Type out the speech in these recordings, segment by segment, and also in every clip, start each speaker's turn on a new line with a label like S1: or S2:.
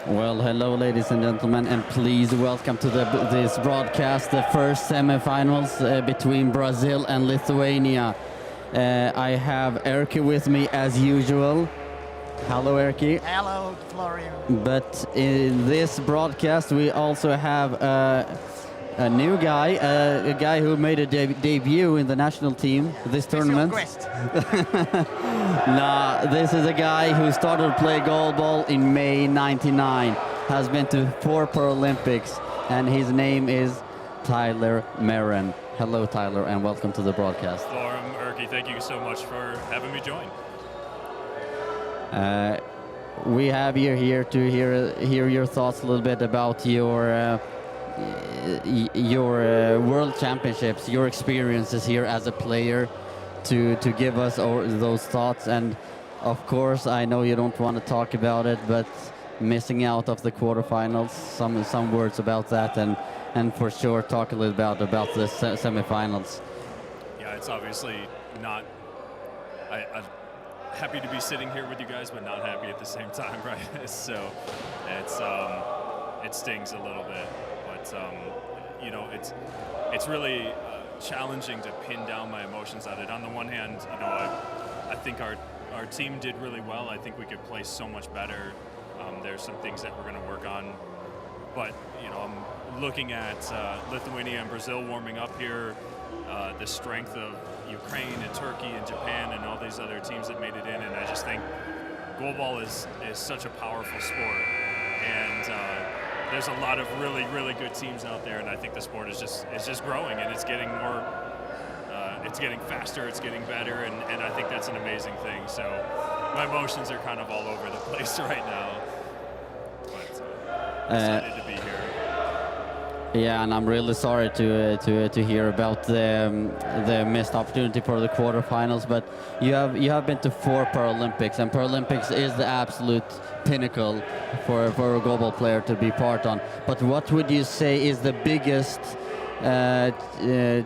S1: Well, hello, ladies and gentlemen, and please welcome to this broadcast, the first semifinals between Brazil and Lithuania. I have Erkki with me as usual. Hello, Erkki.
S2: Hello, Florian.
S1: But in this broadcast, we also have a new guy, a guy who made a debut in the national team this tournament. Nah, this is a guy who started to play goalball in May '99, has been to 4 Paralympics, and his name is Tyler Marin. Hello, Tyler, and welcome to the broadcast.
S3: Lauren, Erkki, thank you so much for having me join.
S1: We have you here to hear your thoughts a little bit about your World Championships, your experiences here as a player, to give us those thoughts. And of course, I know you don't want to talk about it, but missing out of the quarterfinals, some words about that, and for sure talk a little about the semifinals.
S3: Yeah, it's obviously not. I'm happy to be sitting here with you guys, but not happy at the same time, right? So it stings a little bit, but you know, it's really challenging to pin down my emotions on it. On the one hand, you know, I think our team did really well. I think we could play so much better. There's some things that we're going to work on, but you know, I'm looking at Lithuania and Brazil warming up here, the strength of Ukraine and Turkey and Japan and all these other teams that made it in, and I just think goalball is such a powerful sport, and there's a lot of really good teams out there, and I think the sport is just growing, and it's getting more, it's getting faster, it's getting better, and I think that's an amazing thing. So my emotions are kind of all over the place right now, but excited to be here.
S1: Yeah, and I'm really sorry to hear about the missed opportunity for the quarterfinals. But you have been to 4 Paralympics, and Paralympics is the absolute pinnacle for a global player to be part on. But what would you say is the biggest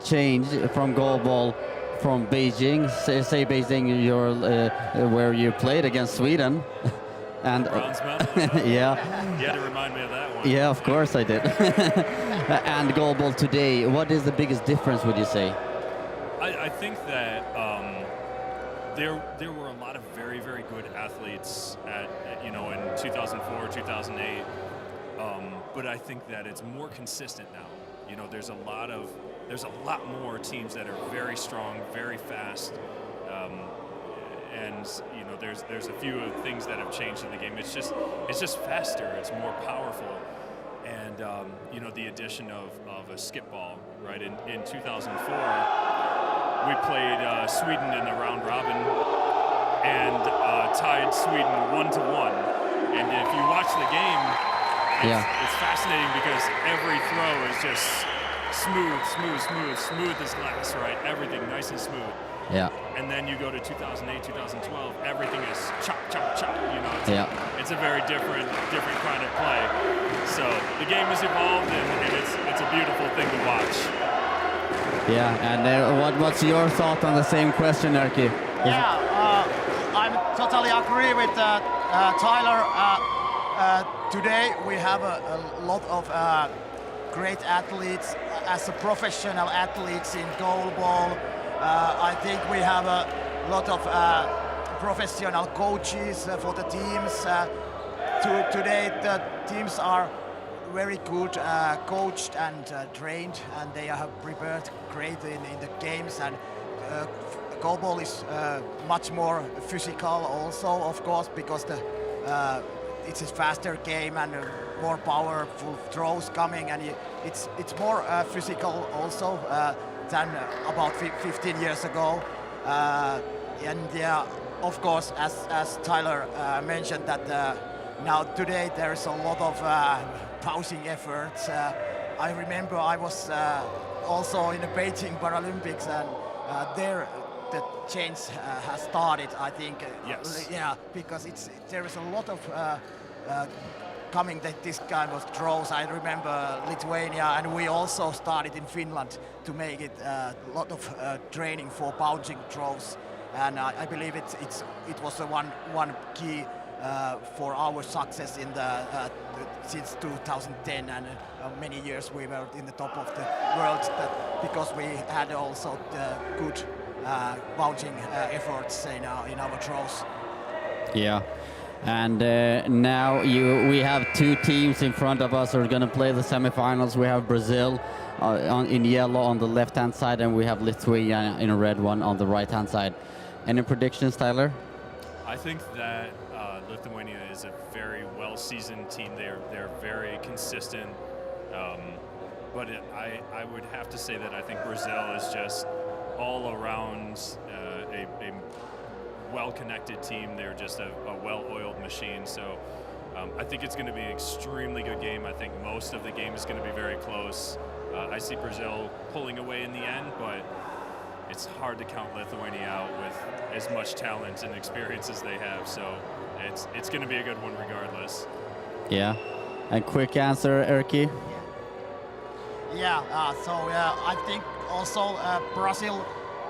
S1: change from goalball from Beijing? Say Beijing, where you played against Sweden. And
S3: bronze medal.
S1: yeah.
S3: You had to remind me of that one.
S1: Yeah, of course I did. And goalball today, what is the biggest difference, would you say?
S3: I think that there were a lot of very good athletes at in 2004, 2008. But I think that it's more consistent now. You know, there's a lot more teams that are very strong, very fast. And you know, there's a few things that have changed in the game. It's just faster. It's more powerful, and you know, the addition of a skip ball. Right, in 2004, we played Sweden in the round robin and tied Sweden 1-1. And if you watch the game, it's fascinating because every throw is just smooth as glass. Right, everything nice and smooth.
S1: Yeah.
S3: And then you go to 2008, 2012, everything is chop. You know, it's a very different kind of play. So the game has evolved, and it's a beautiful thing to watch.
S1: Yeah, and what's your thought on the same question, Erkki?
S2: Yeah, I'm totally agree with Tyler. Today we have a lot of great athletes as a professional athletes in goalball. I think we have a lot of professional coaches for the teams. Today the teams are very good coached and trained, and they have prepared great in the games. And goalball is much more physical also, of course, because it's a faster game and more powerful throws coming, and it's more physical also than about 15 years ago. And yeah, of course, as Tyler mentioned, that now today there's a lot of pausing efforts. I remember I was also in the Beijing Paralympics, and there the change has started, I think.
S3: Yes.
S2: Yeah, because there is a lot of coming this kind of throws. I remember Lithuania, and we also started in Finland to make it a lot of training for bouncing throws, and I believe it was one key for our success in the since 2010 and many years we were in the top of the world because we had also the good bouncing efforts in our throws.
S1: Yeah. And now we have two teams in front of us who are going to play the semifinals. We have Brazil in yellow on the left-hand side, and we have Lithuania in a red one on the right-hand side. Any predictions, Tyler?
S3: I think that Lithuania is a very well-seasoned team. They're very consistent. But I would have to say that I think Brazil is just all around a well-connected team. They're just a well-oiled machine. So I think it's going to be an extremely good game. I think most of the game is going to be very close. I see Brazil pulling away in the end, but it's hard to count Lithuania out with as much talent and experience as they have. So it's going to be a good one regardless.
S1: Yeah. And quick answer, Erkki?
S2: Yeah, I think also Brazil,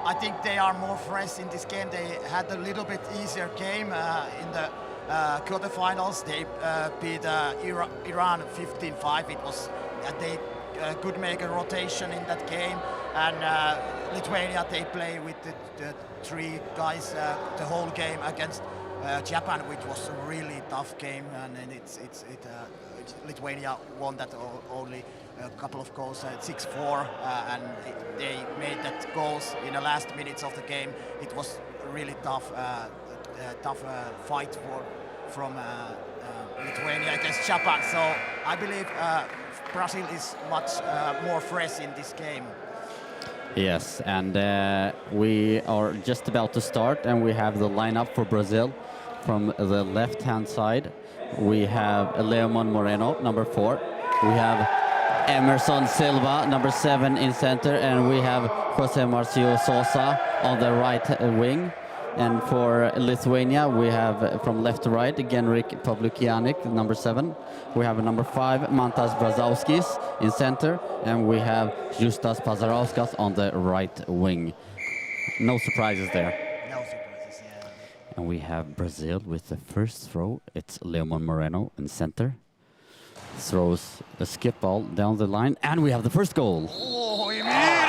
S2: I think they are more fresh in this game. They had a little bit easier game in the quarterfinals. They beat Iran 15-5. It was they could make a rotation in that game. And Lithuania, they play with the three guys the whole game against Japan, which was a really tough game. And Lithuania won that only a couple of goals, 6-4, and they made that goals in the last minutes of the game. It was a really tough fight from Lithuania against Japan. So I believe Brazil is much more fresh in this game.
S1: Yes, and we are just about to start, and we have the lineup for Brazil. From the left-hand side, we have Leomon Moreno, number 4. We have Emerson Silva, number 7 in center, and we have Jose Marcio Sosa on the right wing. And for Lithuania, we have from left to right, Genrik Pavlukianik, number 7. We have number 5, Mantas Brazauskis in center, and we have Justas Pazarauskas on the right wing. No surprises there.
S2: No surprises, yeah.
S1: And we have Brazil with the first throw. It's Leomon Moreno in center. Throws a skip ball down the line, and we have the first goal.
S2: Oh, immediately!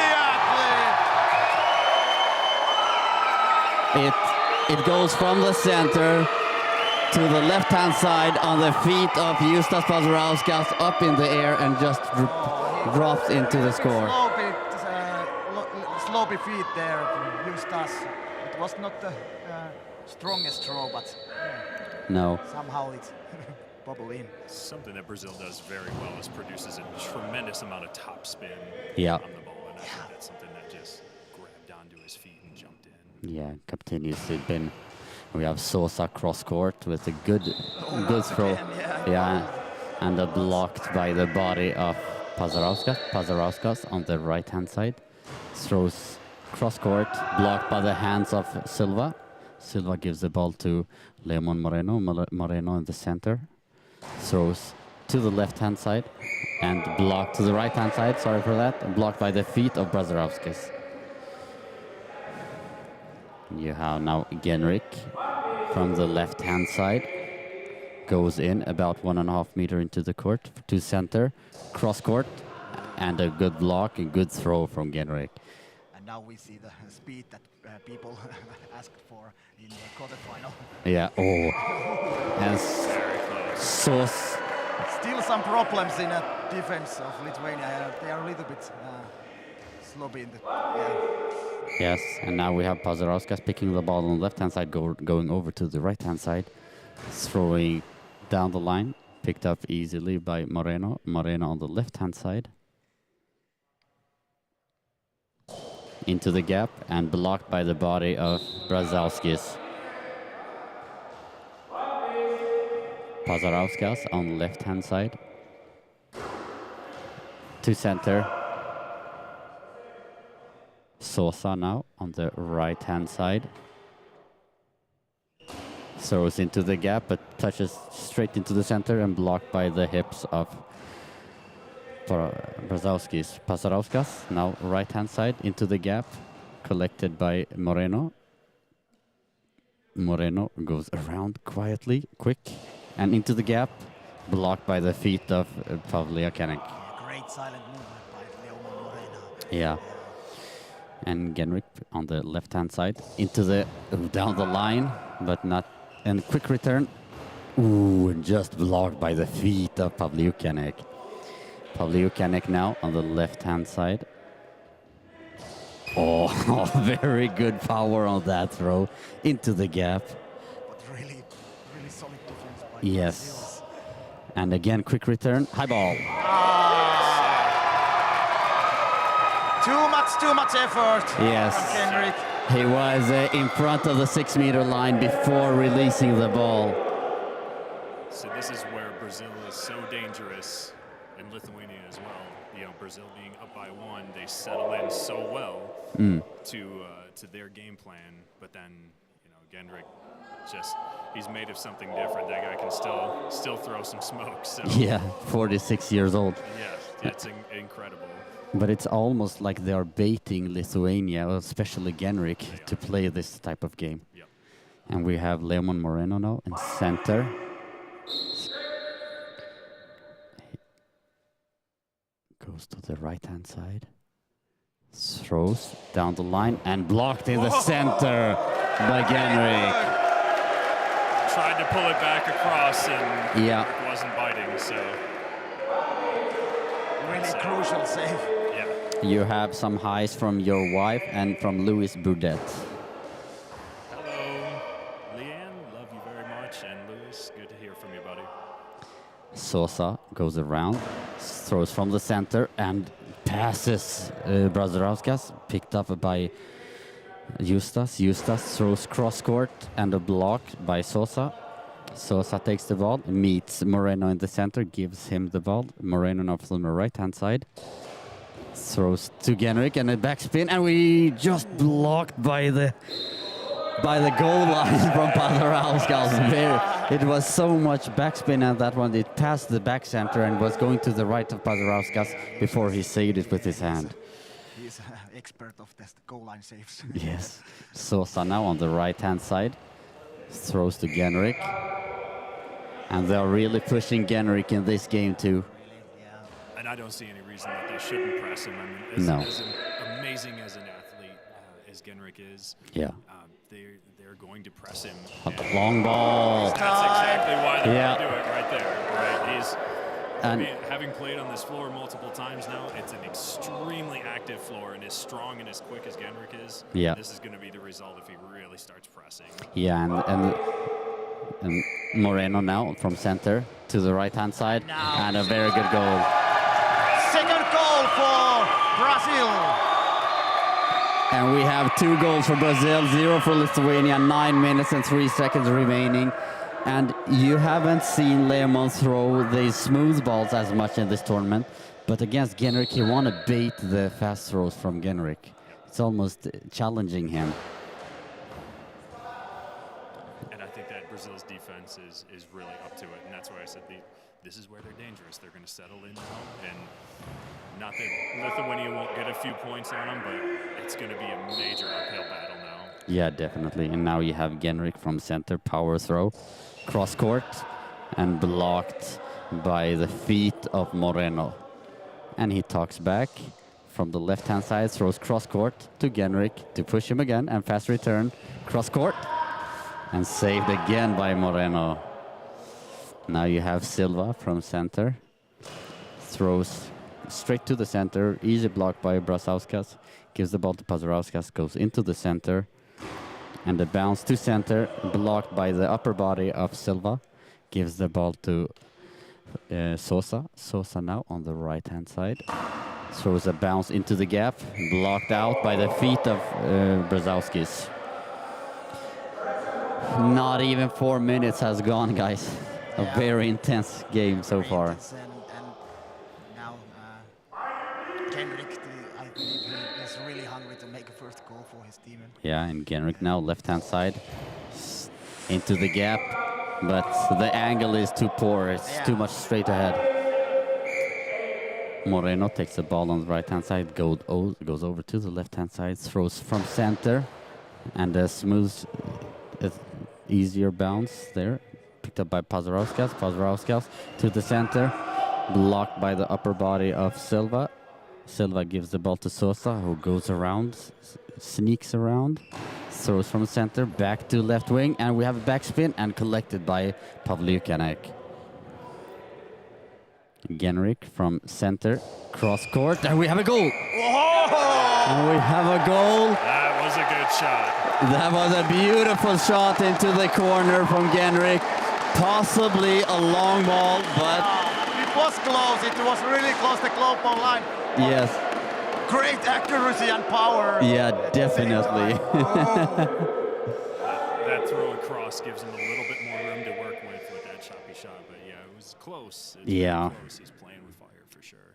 S1: It goes from the center to the left-hand side on the feet of Justas Pazarauskas up in the air and just drops into the score.
S2: Sloppy feet there from Justas. It was not the strongest throw, but
S1: no.
S2: Somehow it's bubble in.
S3: Something that Brazil does very well is produces a tremendous amount of top spin on the ball, and I think that's something that just grabbed onto his feet and jumped in.
S1: Yeah, continuously been. We have Sosa cross court with a good throw. Yeah, and blocked by the body of Pazarauskas. Pazarauskas on the right-hand side throws cross court, blocked by the hands of Silva. Silva gives the ball to Leomon Moreno. Moreno in the center. Throws to the left-hand side and blocked to the right-hand side. Sorry for that. Blocked by the feet of Brazauskis. You have now Genrik from the left-hand side. Goes in about 1.5 meters into the court to center. Cross court and a good block and good throw from Genrik.
S2: And now we see the speed that people asked for in the quarterfinal.
S1: Yeah. Oh. And so
S2: still some problems in the defense of Lithuania. They are a little bit sloppy in the.
S1: Yes, and now we have Pazarauskas picking the ball on the left-hand side, going over to the right-hand side, throwing down the line, picked up easily by Moreno. Moreno on the left-hand side. Into the gap and blocked by the body of Brazauskis. Pazarauskas on the left-hand side. To center. Sosa now on the right-hand side. Throws into the gap, but touches straight into the center and blocked by the hips of Brazauskis. Pazarauskas now right-hand side into the gap, collected by Moreno. Moreno goes around quietly, quick, and into the gap, blocked by the feet of Pavliukenik.
S2: Great silent movement by Leoman Moreno.
S1: Yeah. And Genrik on the left-hand side into the down the line, but not. And quick return. Ooh, and just blocked by the feet of Pavliukenik. Pavliukenik now on the left-hand side. Oh, very good power on that throw into the gap.
S2: But really solid defense by
S1: Yes.
S2: Brazils.
S1: And again, quick return, high ball.
S2: Too much effort
S1: Yes.
S2: from Genrik.
S1: He was in front of the 6-meter line before releasing the ball.
S3: So this is where Brazil is so dangerous, and Lithuania as well. You know, Brazil being up by 1, they settle in so well to their game plan. But then, you know, Genrik he's made of something different. That guy can still throw some smoke. So
S1: Yeah, 46 years old.
S3: yeah, it's incredible.
S1: But it's almost like they are baiting Lithuania, especially Genrik, to play this type of game.
S3: Yep.
S1: And we have Leoman Moreno now in center. Goes to the right-hand side. Throws down the line and blocked in the center by Genrik.
S3: Tried to pull it back across and
S1: Yeah.
S3: it wasn't biting, so
S2: Really crucial save.
S3: yeah.
S1: You have some highs from your wife and from Louis Boudet.
S3: Hello, Leanne, love you very much, and Louis, good to hear from you, buddy.
S1: Sosa goes around, throws from the center and passes Brazauskas, picked up by Justas. Justas throws cross court and a block by Sosa. Sosa takes the ball, meets Moreno in the center, gives him the ball. Moreno now from the right-hand side. Throws to Genrik and a backspin, and we just blocked by the goal line from Brazauskas. It was so much backspin on that one. It passed the back center and was going to the right of Brazauskas before he saved it with his hand.
S2: He's an expert of this goal line saves.
S1: Yes. Sosa now on the right-hand side. Throws to Genrik. And they're really pushing Genrik in this game too.
S3: And I don't see any reason that they shouldn't press him. I mean,
S1: No.
S3: as amazing as an athlete as Genrik is,
S1: Yeah.
S3: they're going to press him.
S1: Long ball.
S3: That's exactly why they're
S1: Yeah.
S3: going to do it right there. Right? I
S1: And
S3: mean, having played on this floor multiple times now, it's an extremely active floor, and as strong and as quick as Genrik is,
S1: Yeah.
S3: this is going to be the result if he really starts pressing.
S1: yeah, and Moreno now from center to the right-hand side, and a very good goal.
S2: Second goal for Brazil.
S1: And we have 2 goals for Brazil, 0 for Lithuania, 9 minutes and 3 seconds remaining. And you haven't seen Leoman throw these smooth balls as much in this tournament, but against Genrik, he want to bait the fast throws from Genrik. It's almost challenging him.
S3: And I think that Brazil's defense is really up to it, and that's why I said this is where they're dangerous. They're going to settle in now, and not that Lithuania won't get a few points on them, but it's going to be a major uphill battle now.
S1: Yeah, definitely. And now you have Genrik from center, power throw, cross court, and blocked by the feet of Moreno. And he talks back from the left-hand side, throws cross court to Genrik to push him again, and fast return, cross court, and saved again by Moreno. Now you have Silva from center, throws straight to the center, easy block by Brazauskas, gives the ball to Brazauskas, goes into the center, and the bounce to center, blocked by the upper body of Silva, gives the ball to Sosa. Sosa now on the right-hand side, throws a bounce into the gap, blocked out by the feet of Brazauskas. Not even 4 minutes has gone, guys. A very intense game so far.
S2: And now Genrik, I believe he is really hungry to make a first goal for his team.
S1: Yeah, and Genrik now left-hand side into the gap, but the angle is too poor. It's too much straight ahead. Moreno takes the ball on the right-hand side, goes over to the left-hand side, throws from center, and a smooth easier bounce there. Picked up by Pazarauskas. Pazarauskas to the center. Blocked by the upper body of Silva. Silva gives the ball to Sosa, who goes around, sneaks around, throws from center, back to left wing, and we have a backspin and collected by Pavlyukanek. Genrik from center, cross court, and we have a goal!
S2: Whoa!
S1: And we have a goal!
S3: That was a good shot.
S1: That was a beautiful shot into the corner from Genrik. Possibly a long ball, but...
S2: It was close, it was really close, the GoalBall line.
S1: Yes.
S2: Great accuracy and power.
S1: Yeah, definitely.
S3: That throw across gives him a little bit more room to work with that choppy shot. But yeah, it was close. It's
S1: yeah.
S3: Close. He's playing with fire for sure.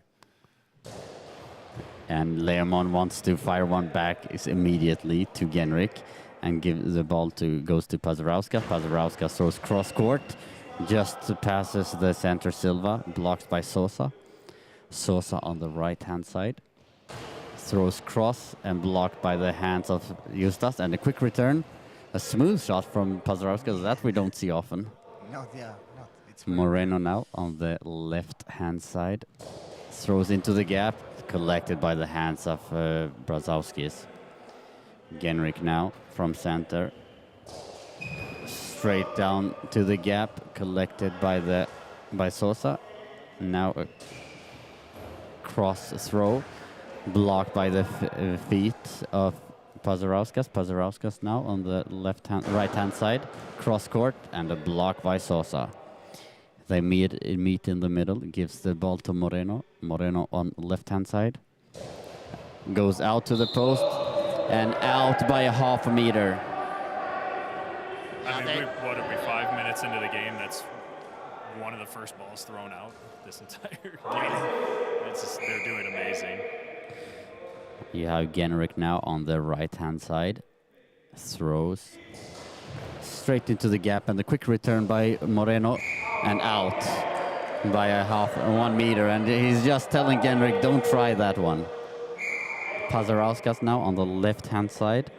S1: And Leomon wants to fire one back immediately to Genrik and give the ball goes to Pazarauskas. Pazarauskas throws cross court, just passes the center Silva, blocked by Sosa. Sosa on the right-hand side. Throws cross and blocked by the hands of Justas. And a quick return. A smooth shot from Pazarauskas that we don't see often.
S2: No, yeah, not. It's
S1: Moreno now on the left-hand side. Throws into the gap, collected by the hands of Brazowskis. Genrik now from center. Straight down to the gap, collected by Sosa. Now a cross throw, blocked by the feet of Pazarauskas. Pazarauskas now on the right-hand side, cross court, and a block by Sosa. They meet in the middle, gives the ball to Moreno. Moreno on left-hand side, goes out to the post, and out by a half a meter.
S3: I mean, what are we, 5 minutes into the game? That's one of the first balls thrown out this entire game. They're doing amazing.
S1: You have Genrik now on the right-hand side. Throws straight into the gap, and the quick return by Moreno, and out by a 1 meter. And he's just telling Genrik, don't try that one. Pazarauskas now on the left-hand side.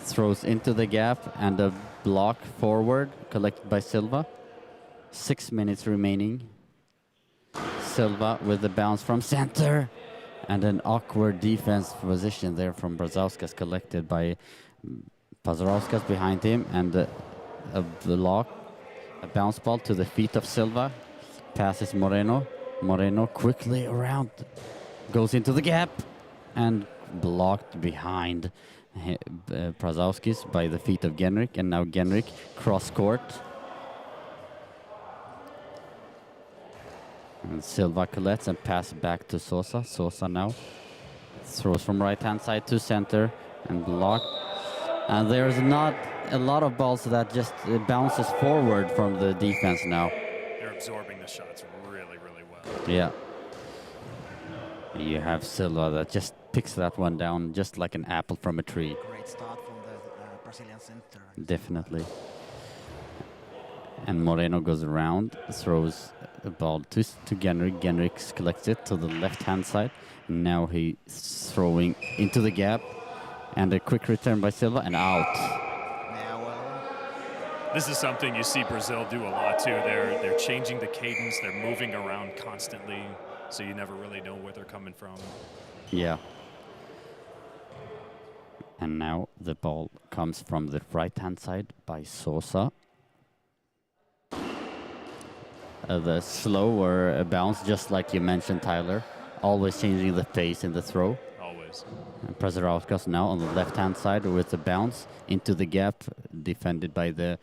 S1: Throws into the gap, and a block forward, collected by Silva. 6 minutes remaining. Silva with the bounce from center. And an awkward defense position there from Brazowskis, collected by Pazarauskas behind him. And a block, a bounce ball to the feet of Silva. Passes Moreno. Moreno quickly around. Goes into the gap. And blocked behind Brazowskis by the feet of Genrik. And now Genrik cross court. And Silva collects and pass back to Sosa. Sosa now throws from right-hand side to center and blocked. And there's not a lot of balls that just bounces forward from the defense now.
S3: They're absorbing the shots really, really well.
S1: Yeah. You have Silva that just picks that one down just like an apple from a tree.
S2: Great start from the Brazilian center.
S1: Definitely. And Moreno goes around, throws a ball to Genrik. Genrik collects it to the left-hand side. Now he's throwing into the gap. And a quick return by Silva, and out.
S2: Yeah, well.
S3: This is something you see Brazil do a lot too. They're changing the cadence. They're moving around constantly, so you never really know where they're coming from.
S1: Yeah. And now the ball comes from the right-hand side by Sosa. The slower bounce, just like you mentioned, Tyler. Always changing the pace in the throw.
S3: Always.
S1: And Pazarauskas now on the left-hand side with the bounce into the gap, defended by the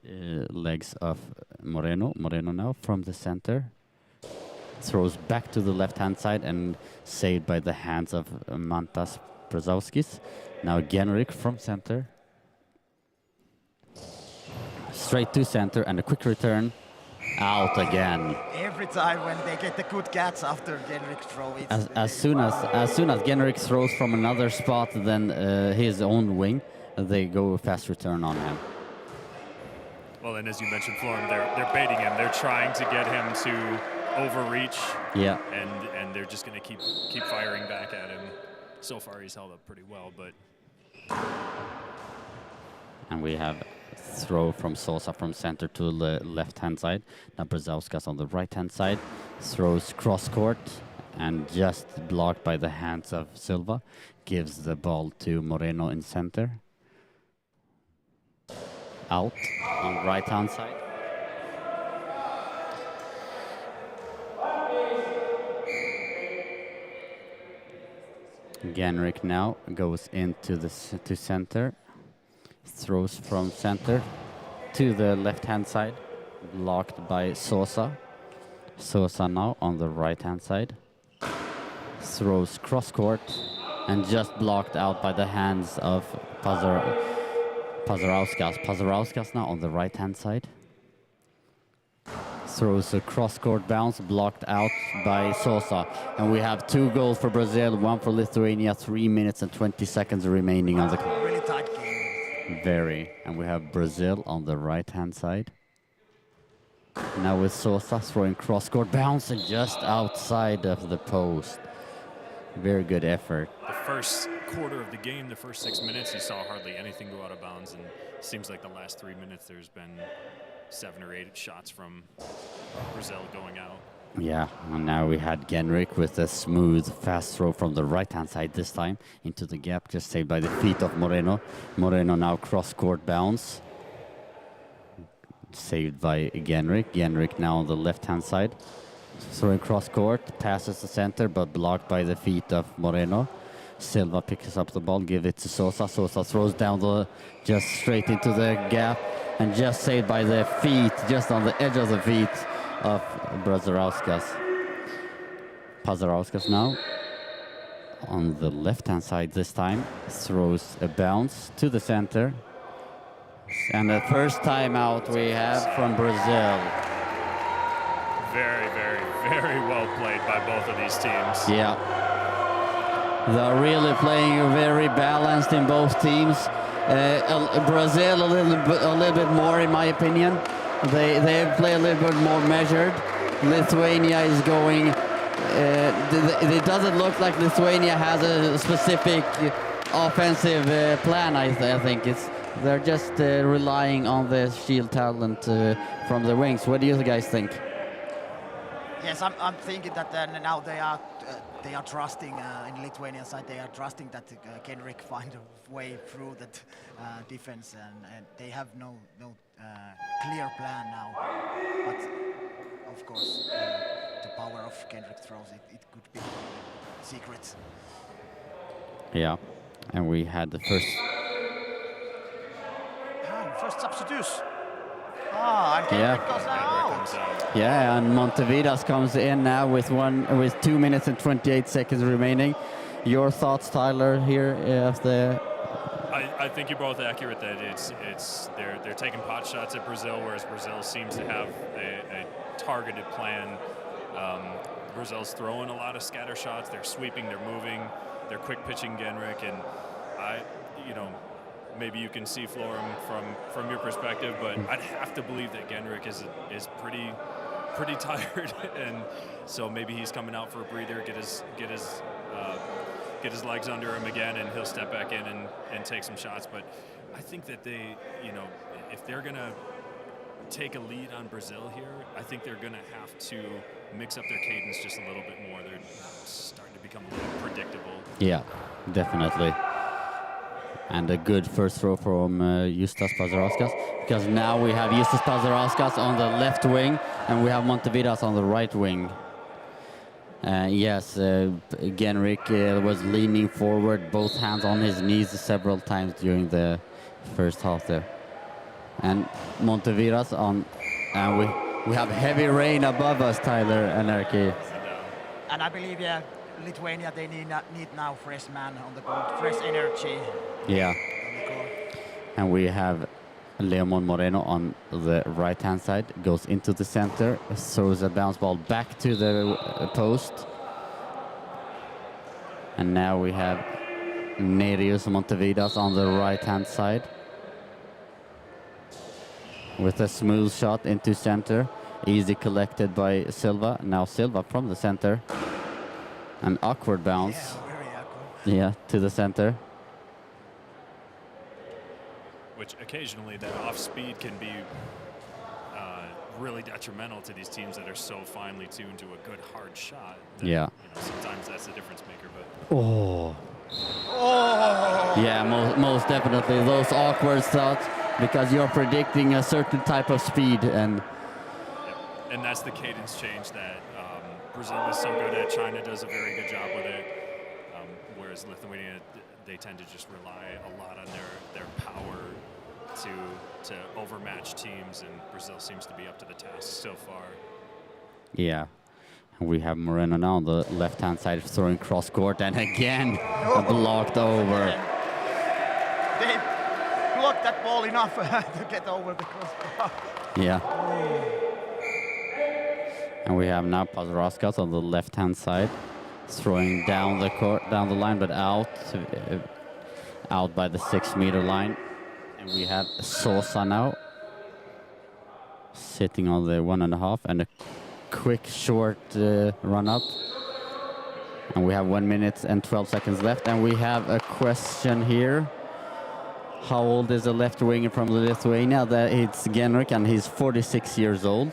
S1: legs of Moreno. Moreno now from the center. Throws back to the left-hand side and saved by the hands of Mantas Brazowskis. Now Genrik from center. Straight to center and a quick return. Out again.
S2: Every time when they get the good catch after Genrik's throw,
S1: As soon as Genrik throws from another spot than his own wing, they go a fast return on him.
S3: Well, and as you mentioned, Florem, they're baiting him. They're trying to get him to overreach.
S1: Yeah.
S3: And they're just going to keep firing back at him. So far, he's held up pretty well, but
S1: And we have throw from Sosa from center to the left-hand side. Now Brzauskas on the right-hand side. Throws cross-court and just blocked by the hands of Silva. Gives the ball to Moreno in center. Out on right-hand side. Genrik now goes into the to center. Throws from center to the left-hand side. Blocked by Sosa. Sosa now on the right-hand side. Throws cross-court and just blocked out by the hands of Pazarauskas. Pazarauskas now on the right-hand side. Throws a cross-court bounce, blocked out by Sosa. And we have 2 goals for Brazil, 1 for Lithuania, 3 minutes and 20 seconds remaining on the clock.
S2: Really tight game.
S1: Very. And we have Brazil on the right-hand side. Now with Sosa throwing cross-court bounce and just outside of the post. Very good effort.
S3: The first quarter of the game, the first 6 minutes, you saw hardly anything go out of bounds, and it seems like the last 3 minutes there's been 7 or 8 shots from Brazil going out.
S1: Yeah, and now we had Genrik with a smooth, fast throw from the right-hand side this time into the gap, just saved by the feet of Moreno. Moreno now cross-court bounce. Saved by Genrik. Genrik now on the left-hand side. Throwing cross-court, passes the center, but blocked by the feet of Moreno. Silva picks up the ball, give it to Sosa. Sosa throws down just straight into the gap, and just saved by the feet, just on the edge of the feet of Pazarauskas. Pazarauskas now on the left-hand side this time. Throws a bounce to the center. And the first timeout we have from Brazil.
S3: Very, very, very well played by both of these teams.
S1: Yeah. They're really playing very balanced in both teams. Brazil a little bit more, in my opinion. They play a little bit more measured. Lithuania is going. It doesn't look like Lithuania has a specific offensive plan. I think they're just relying on the shield talent from the wings. What do you guys think?
S2: Yes, I'm thinking that now they are trusting in Lithuanian side. They are trusting that Genrik find a way through that defense, and they have no clear plan now. But of course, the power of Genrik throws it could be secret.
S1: Yeah, and we had the first.
S2: First substitutes. And Genrik goes out.
S1: Yeah, and Montevidas comes in now with 2 minutes and 28 seconds remaining. Your thoughts, Tyler, here of the?
S3: I think you're both accurate that they're taking pot shots at Brazil, whereas Brazil seems to have a targeted plan. Brazil's throwing a lot of scatter shots. They're sweeping, they're moving, they're quick pitching Genrik, and maybe you can see Florum from your perspective, but I'd have to believe that Genrik is pretty tired, and so maybe he's coming out for a breather, get his legs under him again, and he'll step back in and take some shots. But I think that they, if they're gonna take a lead on Brazil here, I think they're gonna have to mix up their cadence just a little bit more. They're starting to become a little predictable.
S1: Yeah, definitely. And a good first throw from Justas Pazarauskas, because now we have Justas Pazarauskas on the left wing and we have Montevidas on the right wing. Yes, Genrik was leaning forward, both hands on his knees several times during the first half there. And Montevidas on, and we have heavy rain above us, Tyler and Erkki.
S2: And I believe, Lithuania, they need now fresh man on the court, fresh energy.
S1: Yeah. And we have Leomon Moreno on the right-hand side, goes into the center, throws a bounce ball back to the post. And now we have Nereus Montevidas on the right-hand side with a smooth shot into center, easy collected by Silva. Now Silva from the center. An awkward bounce.
S2: Yeah, very awkward.
S1: Yeah, to the center.
S3: which occasionally that off speed can be really detrimental to these teams that are so finely tuned to a good hard shot. That,
S1: Yeah.
S3: Sometimes that's the difference maker. But
S1: Oh. Yeah, most definitely those awkward thoughts because you're predicting a certain type of speed and.
S3: And that's the cadence change that Brazil is so good at. China does a very good job with it, whereas Lithuania, they tend to just rely a lot on their power to overmatch teams, and Brazil seems to be up to the task so far.
S1: Yeah. We have Moreno now on the left-hand side throwing cross-court, and again blocked over.
S2: They blocked that ball enough to get over the cross.
S1: Yeah. And we have now Pazarauskas on the left-hand side, throwing down the court, down the line, but out by the 6-meter line. And we have Sosa now, sitting on the 1.5, and a quick short run up. And we have 1 minute and 12 seconds left. And we have a question here. How old is the left winger from Lithuania? It's Genrik, and he's 46 years old.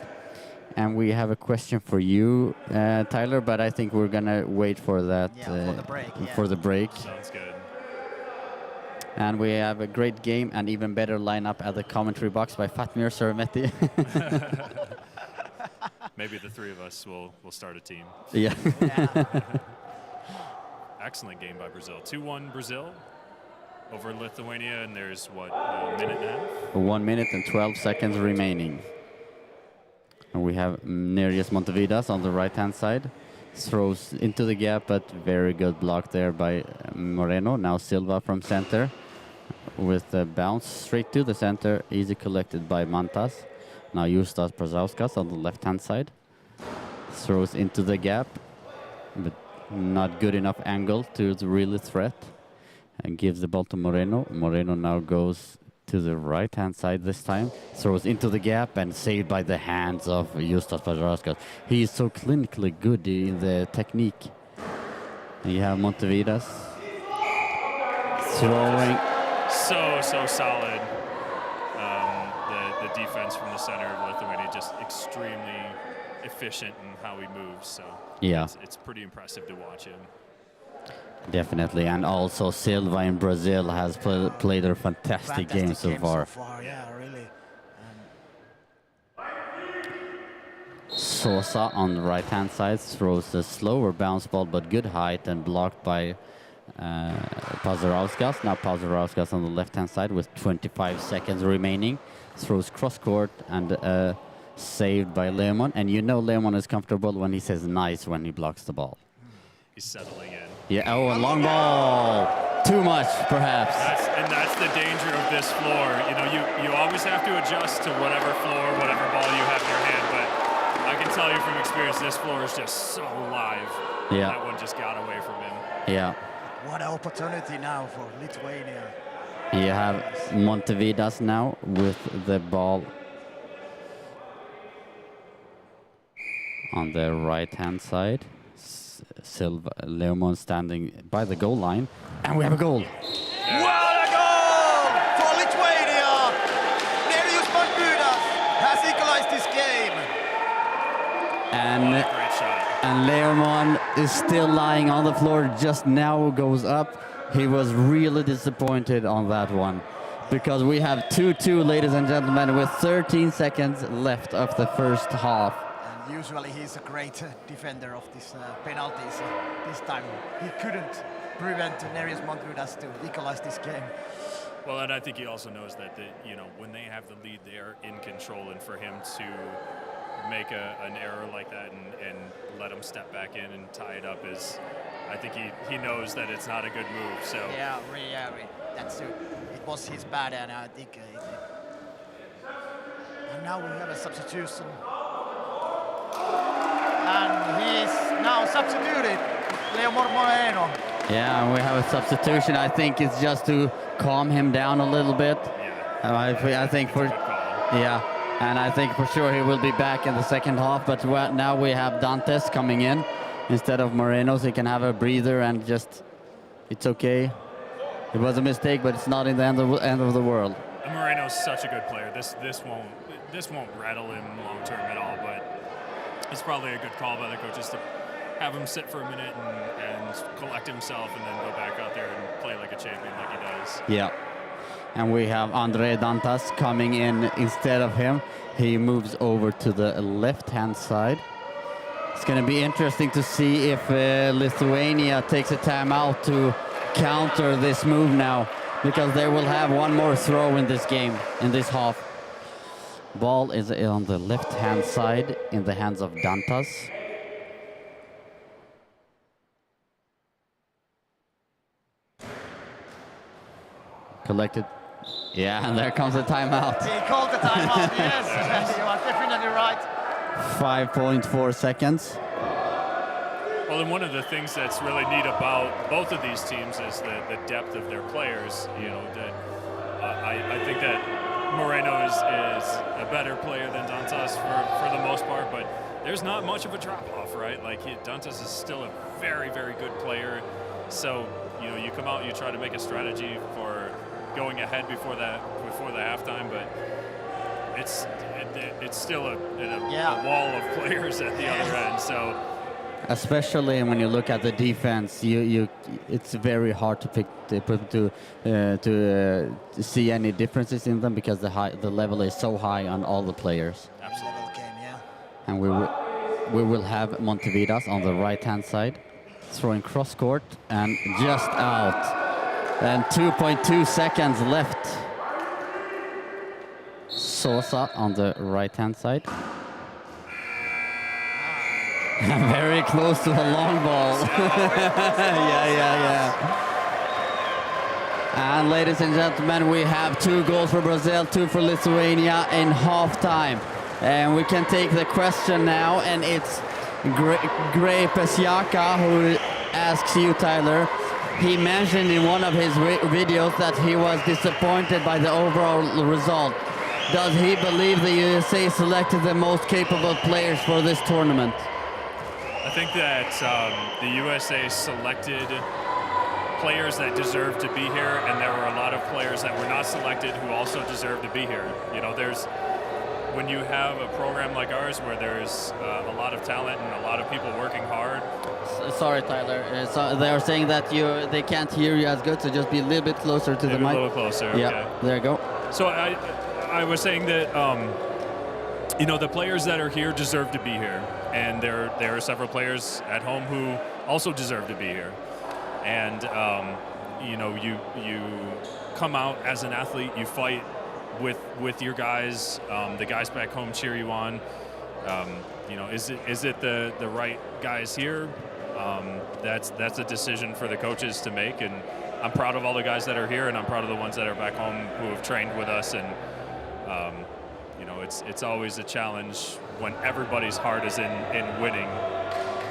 S1: And we have a question for you, Tyler, but I think we're gonna wait for that
S2: for the break.
S1: For the break.
S3: Sounds good.
S1: And we have a great game and even better lineup at the commentary box by Fatmir Sarametti.
S3: Maybe the three of us will start a team.
S1: Yeah.
S3: Excellent game by Brazil. 2-1 Brazil over Lithuania, and there's what, a minute and a half?
S1: 1 minute and 12 seconds remaining. And we have Nereus Montevidas on the right-hand side. Throws into the gap, but very good block there by Moreno. Now Silva from center with the bounce straight to the center. Easy collected by Mantas. Now Justas Prazauskas on the left-hand side. Throws into the gap, but not good enough angle to really threat. And gives the ball to Moreno. Moreno now goes to the right-hand side this time. Throws into the gap and saved by the hands of Justas Prazauskas. He is so clinically good in the technique. And you have Montevidas throwing.
S3: So solid. The defense from the center of Lithuania just extremely efficient in how he moves. So
S1: yeah,
S3: it's pretty impressive to watch him.
S1: Definitely, and also Silva in Brazil has played a fantastic game so far.
S2: Yeah, really.
S1: Sosa on the right-hand side throws a slower bounce ball, but good height and blocked by Pazarauskas. Now Pazarauskas on the left-hand side with 25 seconds remaining. Throws cross-court and saved by Lehmann. And you know Lehmann is comfortable when he says nice when he blocks the ball.
S3: He's settling in.
S1: Yeah, oh, a long ball. Too much, perhaps.
S3: That's the danger of this floor. You know, you always have to adjust to whatever floor, whatever ball you have in your hand, but I can tell you from experience, this floor is just so live.
S1: Yeah.
S3: That one just got away from him.
S1: Yeah.
S2: What an opportunity now for Lithuania.
S1: You have Montevidas now with the ball on the right-hand side. Silva, Lehmann standing by the goal line, and we have a goal.
S2: What a goal for Lithuania! Nereus Montevidas has equalized this game.
S1: And
S3: Great shot.
S1: And Lehmann is still lying on the floor, just now goes up. He was really disappointed on that one because we have 2-2, ladies and gentlemen, with 13 seconds left of the first half.
S2: And usually he's a great defender of these penalties. This time he couldn't prevent Nereus Montevidas to equalize this game.
S3: Well, and I think he also knows that when they have the lead, they are in control, and for him to make an error like that and let him step back in and tie it up is, I think he knows that it's not a good move. So
S2: yeah, really, that's it. It was his bad, and I think. And now we have a substitution, and he's now substituted, Lehmann Moreno.
S1: Yeah, we have a substitution. I think it's just to calm him down a little bit.
S3: Yeah.
S1: I think for and I think for sure he will be back in the second half. But now we have Dantes coming in instead of Moreno, so he can have a breather and just, it's okay. It was a mistake, but it's not in the end of the world.
S3: Moreno's such a good player. This won't rattle him long term at all. But it's probably a good call by the coaches to have him sit for a minute and collect himself, and then go back out there and play like a champion, like he does.
S1: Yeah. And we have Andre Dantas coming in instead of him. He moves over to the left-hand side. It's going to be interesting to see if Lithuania takes a timeout to counter this move now, because they will have one more throw in this game, in this half. Ball is on the left-hand side in the hands of Dantas. Collected. Yeah, and there comes the timeout.
S2: He called the timeout, yes. You are definitely right.
S1: 5.4 seconds.
S3: Well, and one of the things that's really neat about both of these teams is the depth of their players. You know, I think that Moreno is a better player than Dantas for the most part, but there's not much of a drop-off, right? Like, Dantas is still a very, very good player. So, you know, you come out, you try to make a strategy for going ahead before the halftime, but it's still a wall of players at the other end. So,
S1: especially when you look at the defense, it's very hard to see any differences in them, because the level is so high on all the players.
S3: Absolutely.
S1: And we will have Montevidas on the right-hand side, throwing cross court and just out. And 2.2 seconds left. Sosa on the right-hand side. Very close to a long ball. yeah. And ladies and gentlemen, we have 2 goals for Brazil, 2 for Lithuania in halftime. And we can take the question now, and it's Gray Pesiaka who asks you, Tyler. He mentioned in one of his videos that he was disappointed by the overall result. Does he believe the USA selected the most capable players for this tournament?
S3: I think that the USA selected players that deserve to be here, and there were a lot of players that were not selected who also deserve to be here. You know, when you have a program like ours where there's a lot of talent and a lot of people working hard.
S1: Sorry, Tyler. So they are saying that they can't hear you as good, so just be a little bit closer to the mic.
S3: A little closer.
S1: Yeah,
S3: okay.
S1: There you go.
S3: So I was saying that you know, the players that are here deserve to be here, and there are several players at home who also deserve to be here. And you know, you come out as an athlete, you fight with your guys. The guys back home cheer you on. You know, is it the right guys here? That's a decision for the coaches to make, and I'm proud of all the guys that are here, and I'm proud of the ones that are back home who have trained with us. And you know, it's always a challenge when everybody's heart is in winning,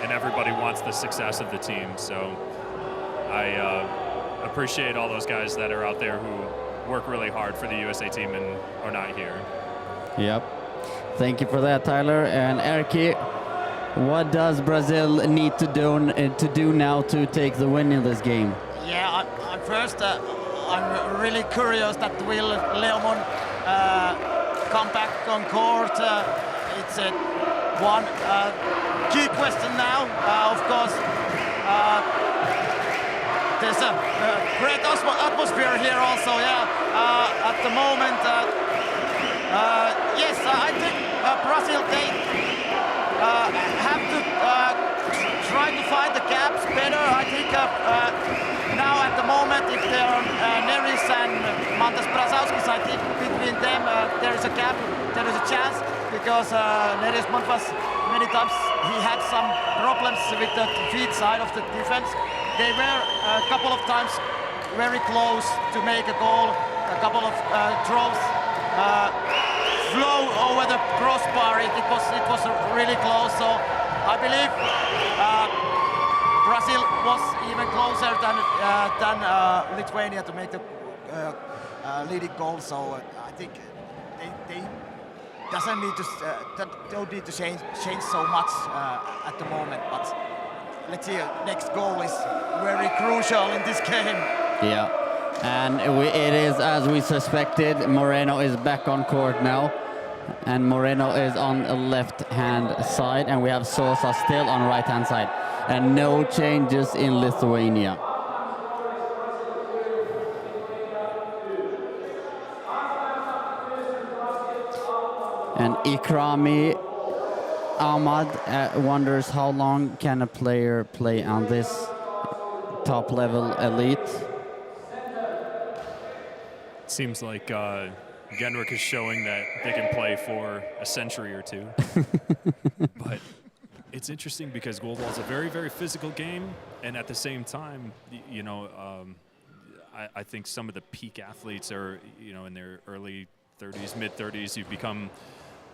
S3: and everybody wants the success of the team. So I appreciate all those guys that are out there who work really hard for the USA team and are not here.
S1: Yep. Thank you for that, Tyler. And Erkki, what does Brazil need to do now to take the win in this game?
S2: Yeah, I'm really curious that will Leomon come back on court. It's one key question now. Of course, there's a great atmosphere here also. Yeah, at the moment. Yes, I think Brazil, they have to try to find the gaps better. I think now at the moment, if there are Neris and Mantas Brazauskis, I think between them there is a gap, there is a chance, because Neris Montas, many times he had some problems with the feet side of the defense. They were a couple of times very close to make a goal, a couple of throws. Flow over the crossbar, it was really close. So I believe Brazil was even closer than Lithuania to make the leading goal. So I think they don't need to change so much at the moment. But let's see, next goal is very crucial in this game.
S1: Yeah. And it is as we suspected. Moreno is back on court now. And Moreno is on the left-hand side. And we have Sosa still on right-hand side. And no changes in Lithuania. And Ikrami Ahmad wonders how long can a player play on this top-level elite?
S3: Seems like Genrik is showing that they can play for a century or two. But it's interesting because GoalBall is a very, very physical game, and at the same time, you know, I think some of the peak athletes are, you know, in their early 30s, mid-30s.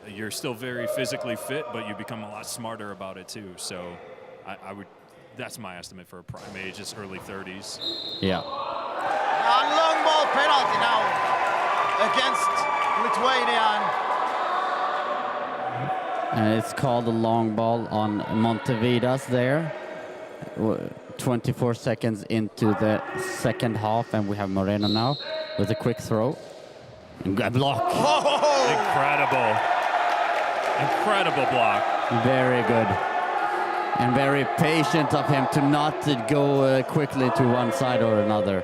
S3: You're still very physically fit, but you become a lot smarter about it too. So I would, that's my estimate for a prime age, is early 30s.
S1: Yeah.
S2: And long ball penalty now against Lithuania.
S1: And it's called a long ball on Montevidas there. 24 seconds into the second half, and we have Moreno now with a quick throw. And a block.
S2: Oh!
S3: Incredible. Incredible block.
S1: Very good. And very patient of him to not go quickly to one side or another.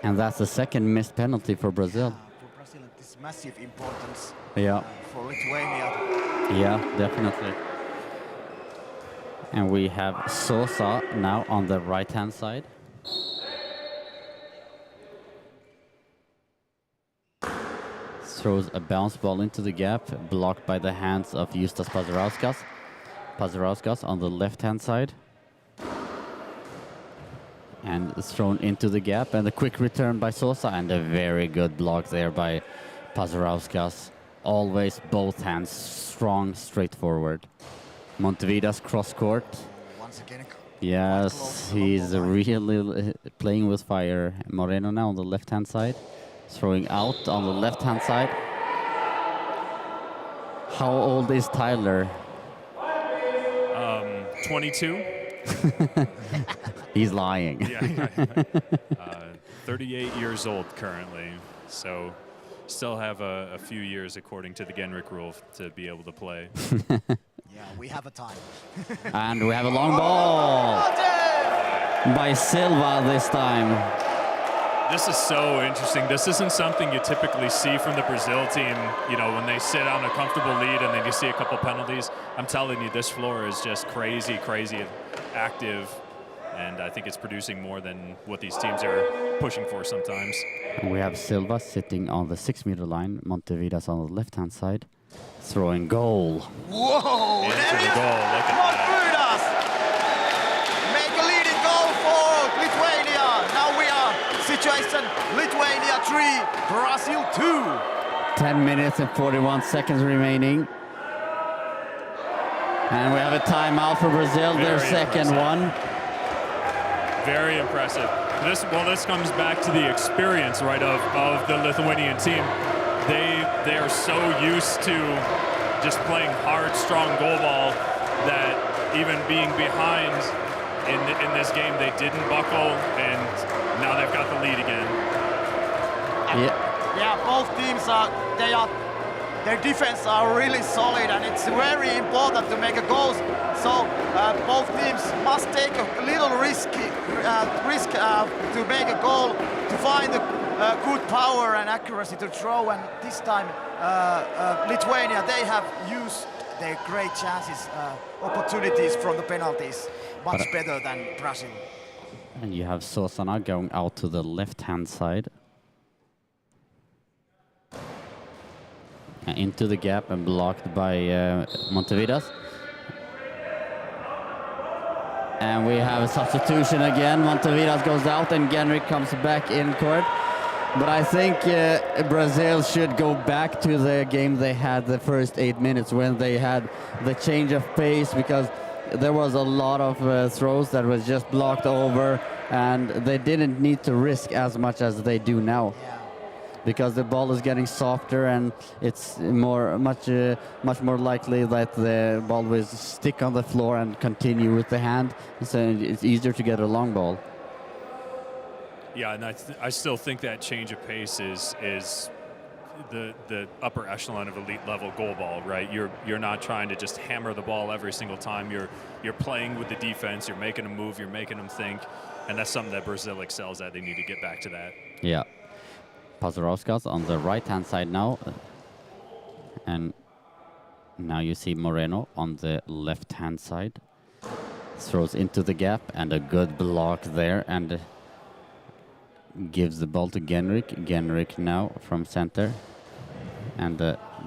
S1: And that's the second missed penalty for Brazil.
S2: For Brazil, this massive importance
S1: for
S2: Lithuania.
S1: Yeah, definitely. And we have Sosa now on the right-hand side. Throws a bounce ball into the gap, blocked by the hands of Justas Pazarauskas. Pazarauskas on the left-hand side. And it's thrown into the gap, and a quick return by Sosa, and a very good block there by Pazarauskas. Always both hands strong, straightforward. Montevidas cross-court.
S2: Once again,
S1: yes, he's really playing with fire. Moreno now on the left-hand side. Throwing out on the left-hand side. How old is Tyler?
S3: 22.
S1: He's lying.
S3: Yeah. 38 years old currently, so still have a few years according to the Genrik rule to be able to play.
S2: Yeah, we have a time.
S1: And we have a long ball by Silva this time.
S3: This is so interesting. This isn't something you typically see from the Brazil team, you know, when they sit on a comfortable lead and then you see a couple penalties. I'm telling you, this floor is just crazy, crazy active. And I think it's producing more than what these teams are pushing for sometimes.
S1: We have Silva sitting on the 6-meter line. Montevidas on the left-hand side. Throwing goal.
S2: Whoa!
S3: Into
S2: There
S3: the
S2: is
S3: goal. Look at
S2: Montevidas! Make a leading goal for Lithuania. Now we are situation Lithuania 3, Brazil 2.
S1: 10 minutes and 41 seconds remaining. And we have a timeout for Brazil, their second one.
S3: Very impressive. This comes back to the experience, right, of the Lithuanian team. They are so used to just playing hard, strong goal ball that even being behind in this game, they didn't buckle, and now they've got the lead again.
S2: Yeah, both teams their defense are really solid, and it's very important to make a goal. So both teams must take a little risk to make a goal, to find a good power and accuracy to throw. And this time, Lithuania, they have used their great chances, opportunities from the penalties, much better than Brazil.
S1: And you have Sosana going out to the left-hand side. Into the gap and blocked by Montevidas. And we have a substitution again. Montevidas goes out and Genrik comes back in court. But I think Brazil should go back to the game they had the first 8 minutes when they had the change of pace, because there was a lot of throws that was just blocked over, and they didn't need to risk as much as they do now.
S2: Yeah.
S1: Because the ball is getting softer, and it's much more likely that the ball will stick on the floor and continue with the hand. So it's easier to get a long ball.
S3: Yeah, and I still think that change of pace is the upper echelon of elite level goal ball, right? You're not trying to just hammer the ball every single time. You're playing with the defense. You're making them move. You're making them think, and that's something that Brazil excels at. They need to get back to that.
S1: Yeah. Pazarauskas on the right-hand side now, and now you see Moreno on the left-hand side. Throws into the gap, and a good block there, and gives the ball to Genrik. Genrik now from center, and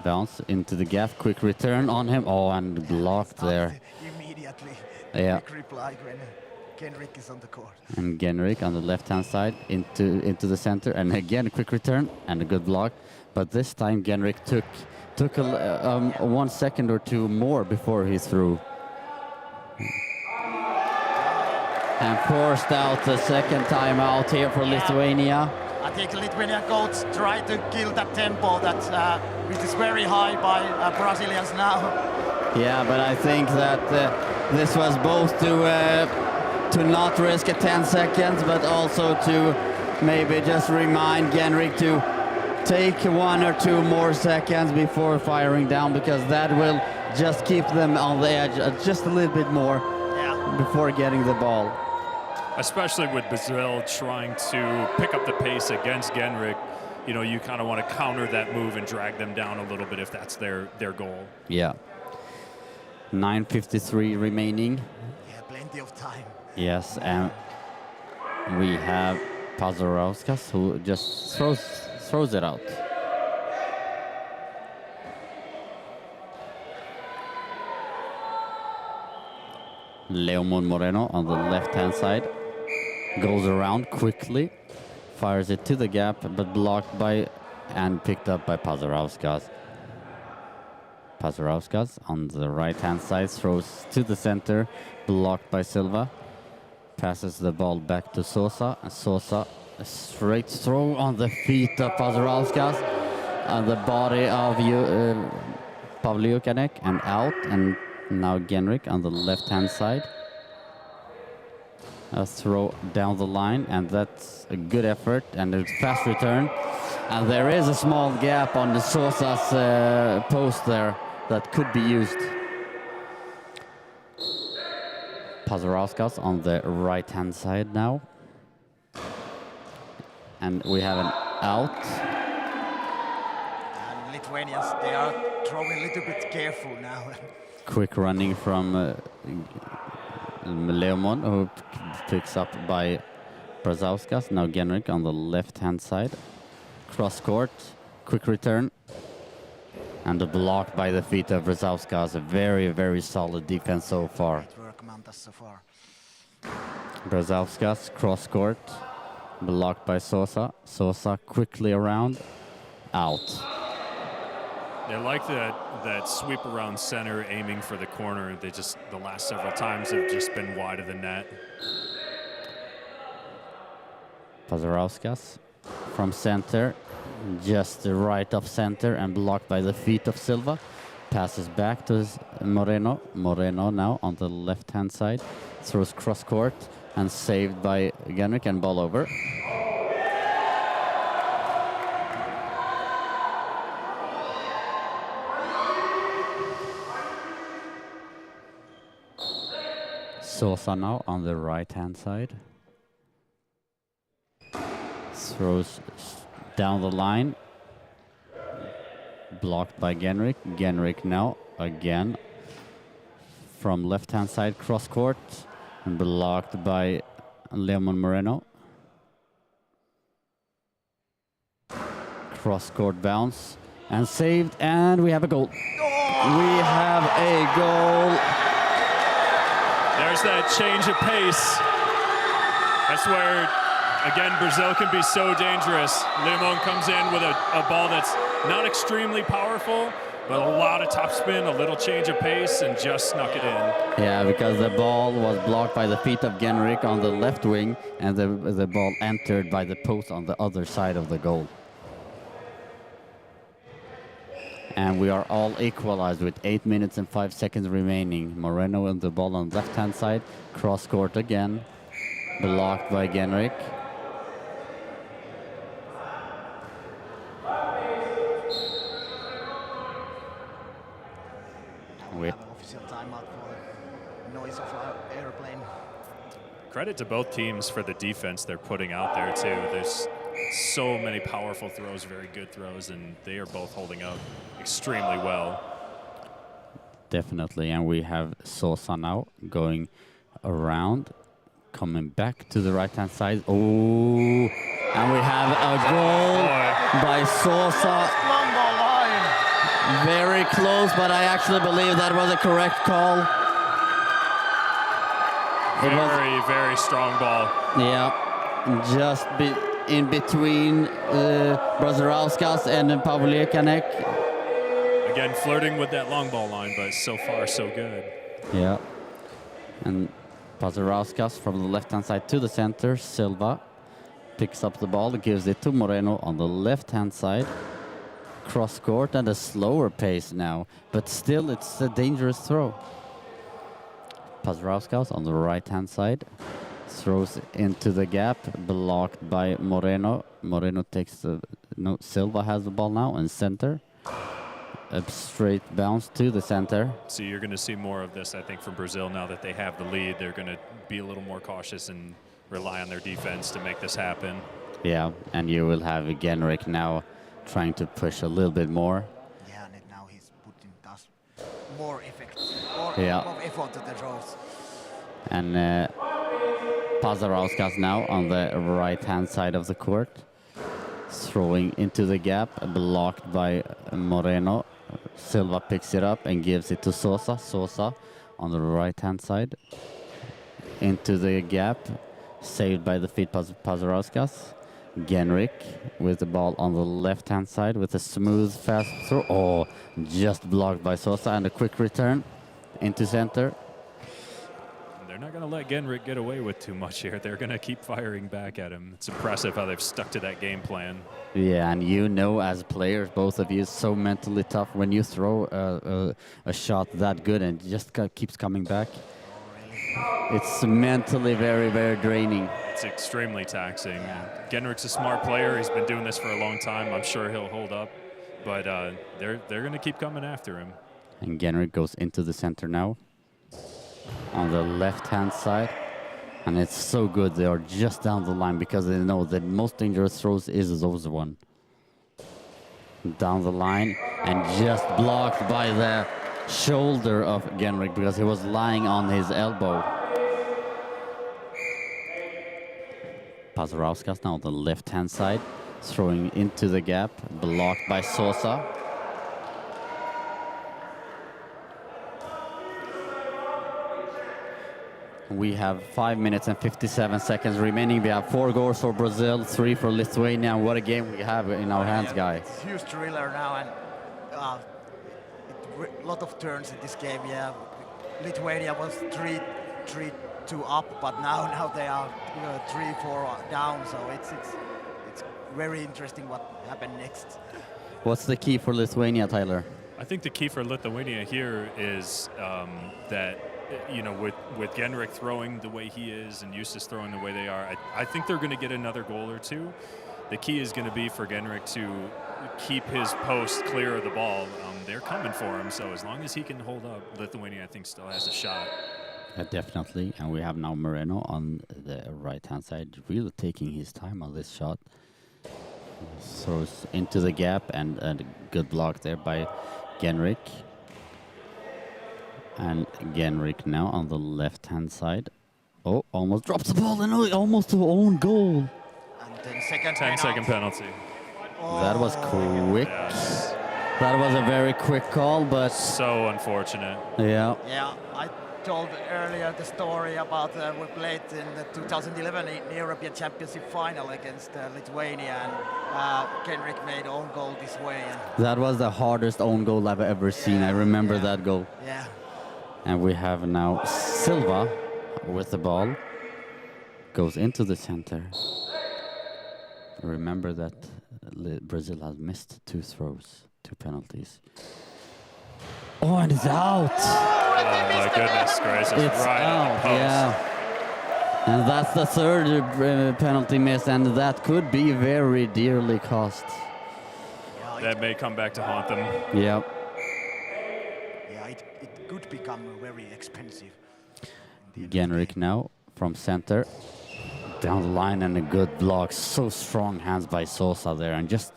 S1: bounce into the gap. Quick return on him. Oh, and blocked there.
S2: Immediately.
S1: Yeah.
S2: Quick reply when Genrik is on the court.
S1: And Genrik on the left-hand side into the center, and again a quick return and a good block. But this time Genrik took 1 second or two more before he threw. And forced out the second time out here for Lithuania.
S2: I think Lithuanian coach tried to kill that tempo that which is very high by Brazilians now.
S1: Yeah, but I think that this was both to not risk a 10 seconds, but also to maybe just remind Genrik to take 1 or 2 more seconds before firing down, because that will just keep them on the edge just a little bit more before getting the ball.
S3: Especially with Brazil trying to pick up the pace against Genrik, you know, you kind of want to counter that move and drag them down a little bit if that's their goal.
S1: Yeah. 9:53 remaining.
S2: Yeah, plenty of time.
S1: Yes, and we have Pazarauskas who just throws it out. Leomon Moreno on the left-hand side goes around quickly, fires it to the gap, but blocked by and picked up by Pazarauskas. Pazarauskas on the right-hand side throws to the center, blocked by Silva. Passes the ball back to Sosa. Sosa, a straight throw on the feet of Pazarauskas, on the body of Pavliukanek, and out. And now Genrik on the left-hand side. A throw down the line, and that's a good effort and a fast return. And there is a small gap on the Sosa's post there that could be used. Pazarauskas on the right-hand side now. And we have an out.
S2: And Lithuanians, they are throwing a little bit careful now.
S1: Quick running from Leomon, who picks up by Brazauskas. Now Genrik on the left-hand side. Cross court, quick return. And a block by the feet of Brazauskas. A very, very solid defense so far.
S2: Great work, Mantas, so far.
S1: Brazauskas, cross court. Blocked by Sosa. Sosa quickly around. Out.
S3: They like that sweep around center, aiming for the corner. They just, the last several times, have just been wide of the net.
S1: Pazarauskas from center, just right of center, and blocked by the feet of Silva. Passes back to Moreno. Moreno now on the left-hand side. Throws cross court and saved by Genrik, and ball over. Sosa now on the right-hand side. Throws down the line. Blocked by Genrik. Genrik now again from left-hand side, cross court, and blocked by Leomon Moreno. Cross court bounce and saved, and we have a goal. We have a goal.
S3: There's that change of pace. That's where, again, Brazil can be so dangerous. Leomon comes in with a ball that's not extremely powerful, but a lot of topspin, a little change of pace, and just snuck it in.
S1: Yeah, because the ball was blocked by the feet of Genrik on the left wing, and the ball entered by the post on the other side of the goal. And we are all equalized with 8 minutes and 5 seconds remaining. Moreno with the ball on the left-hand side, cross court again, blocked by Genrik.
S2: We have an official timeout for the noise of our airplane.
S3: Credit to both teams for the defense they're putting out there too. There's so many powerful throws, very good throws, and they are both holding up extremely well.
S1: Definitely, and we have Sosa now going around, coming back to the right-hand side. Oh, and we have a goal by Sosa.
S2: Long ball line.
S1: Very close, but I actually believe that was a correct call.
S3: Very, very strong ball.
S1: Yeah, just in between Brazarauskas and Pavlekanek.
S3: Again, flirting with that long ball line, but so far so good.
S1: Yeah, and Brazarauskas from the left-hand side to the center. Silva picks up the ball, gives it to Moreno on the left-hand side. Cross court and a slower pace now, but still it's a dangerous throw. Brazarauskas on the right-hand side. Throws into the gap, blocked by Moreno. Moreno takes the... No, Silva has the ball now in center. A straight bounce to the center.
S3: So you're going to see more of this, I think, from Brazil now that they have the lead. They're going to be a little more cautious and rely on their defense to make this happen.
S1: Yeah, and you will have Genrik now trying to push a little bit more.
S2: Yeah, and now he's putting more effect, more effort to the throws.
S1: And Brazarauskas now on the right-hand side of the court. Throwing into the gap, blocked by Moreno. Silva picks it up and gives it to Sosa. Sosa on the right-hand side. Into the gap, saved by the feet Brazarauskas. Genrik with the ball on the left-hand side with a smooth, fast throw. Oh, just blocked by Sosa, and a quick return into center.
S3: They're not going to let Genrik get away with too much here. They're going to keep firing back at him. It's impressive how they've stuck to that game plan.
S1: Yeah, and you know, as players, both of you, it's so mentally tough when you throw a shot that good and just keeps coming back. It's mentally very, very draining.
S3: It's extremely taxing. Genrik's a smart player. He's been doing this for a long time. I'm sure he'll hold up, but they're going to keep coming after him.
S1: And Genrik goes into the center now on the left-hand side. And it's so good. They are just down the line because they know the most dangerous throws is those one. Down the line and just blocked by the shoulder of Genrik because he was lying on his elbow. Brazarauskas now on the left-hand side, throwing into the gap, blocked by Sosa. We have 5 minutes and 57 seconds remaining. We have 4 goals for Brazil, 3 for Lithuania. What a game we have in our hands, guys.
S2: It's a huge thriller now, and a lot of turns in this game. Yeah, Lithuania was 3-2 up, but now they are 3-4 down. So it's very interesting what happened next.
S1: What's the key for Lithuania, Tyler?
S3: I think the key for Lithuania here is that, you know, with Genrik throwing the way he is and Justus throwing the way they are, I think they're going to get another goal or two. The key is going to be for Genrik to keep his post clear of the ball. They're coming for him, so as long as he can hold up, Lithuania, I think, still has a shot.
S1: Definitely, and we have now Moreno on the right-hand side, really taking his time on this shot. Throws into the gap, and a good block there by Genrik. And Genrik now on the left-hand side. Oh, almost drops the ball, and almost to own goal.
S2: And 10-second
S3: 10-second penalty.
S2: Oh.
S1: That was quick.
S3: Yes.
S1: That was a very quick call, but...
S3: So unfortunate.
S1: Yeah.
S2: Yeah, I told earlier the story about we played in the 2011 European Championship final against Lithuania, and Genrik made own goal this way.
S1: That was the hardest own goal I've ever seen. I remember that goal.
S2: Yeah.
S1: And we have now Silva with the ball. Goes into the center. Remember that Brazil has missed 2 throws, 2 penalties. Oh, and it's out!
S3: Oh my goodness gracious,
S1: It's
S3: right
S1: out,
S3: at the post.
S1: yeah. And that's the 3rd penalty miss, and that could be very dearly cost.
S3: That may come back to haunt them.
S1: Yep.
S2: Yeah, it could become very expensive.
S1: Genrik now from center. Down the line and a good block. So strong hands by Sosa there, and it's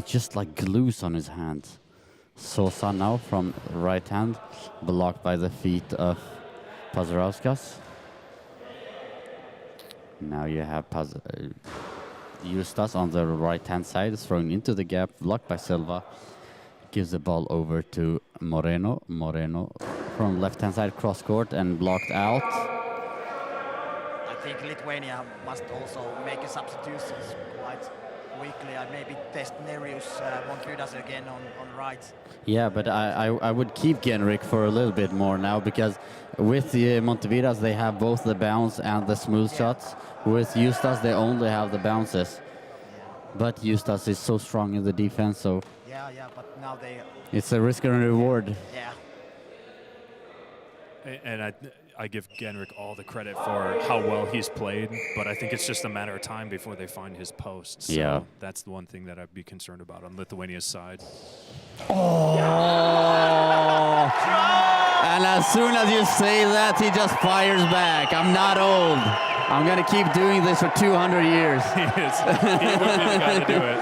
S1: just like glues on his hands. Sosa now from right hand, blocked by the feet of Pazarauskas. Now you have Justas on the right hand side, thrown into the gap, blocked by Silva. Gives the ball over to Moreno. Moreno from left hand side, cross court and blocked out.
S2: I think Lithuania must also make a substitutions quite quickly and maybe test Nereus Montvidas again on right.
S1: Yeah, but I would keep Genrik for a little bit more now, because with the Montevidas they have both the bounce and the smooth shots. With Justas they only have the bounces. But Justas is so strong in the defense, so
S2: Yeah, but now they...
S1: it's a risk and reward.
S2: Yeah.
S3: And I give Genrik all the credit for how well he's played, but I think it's just a matter of time before they find his post. So
S1: yeah.
S3: That's the one thing that I'd be concerned about on Lithuania's side.
S1: Oh! And as soon as you say that, he just fires back. I'm not old. I'm going to keep doing this for 200 years.
S3: He is. He would be the guy to do it.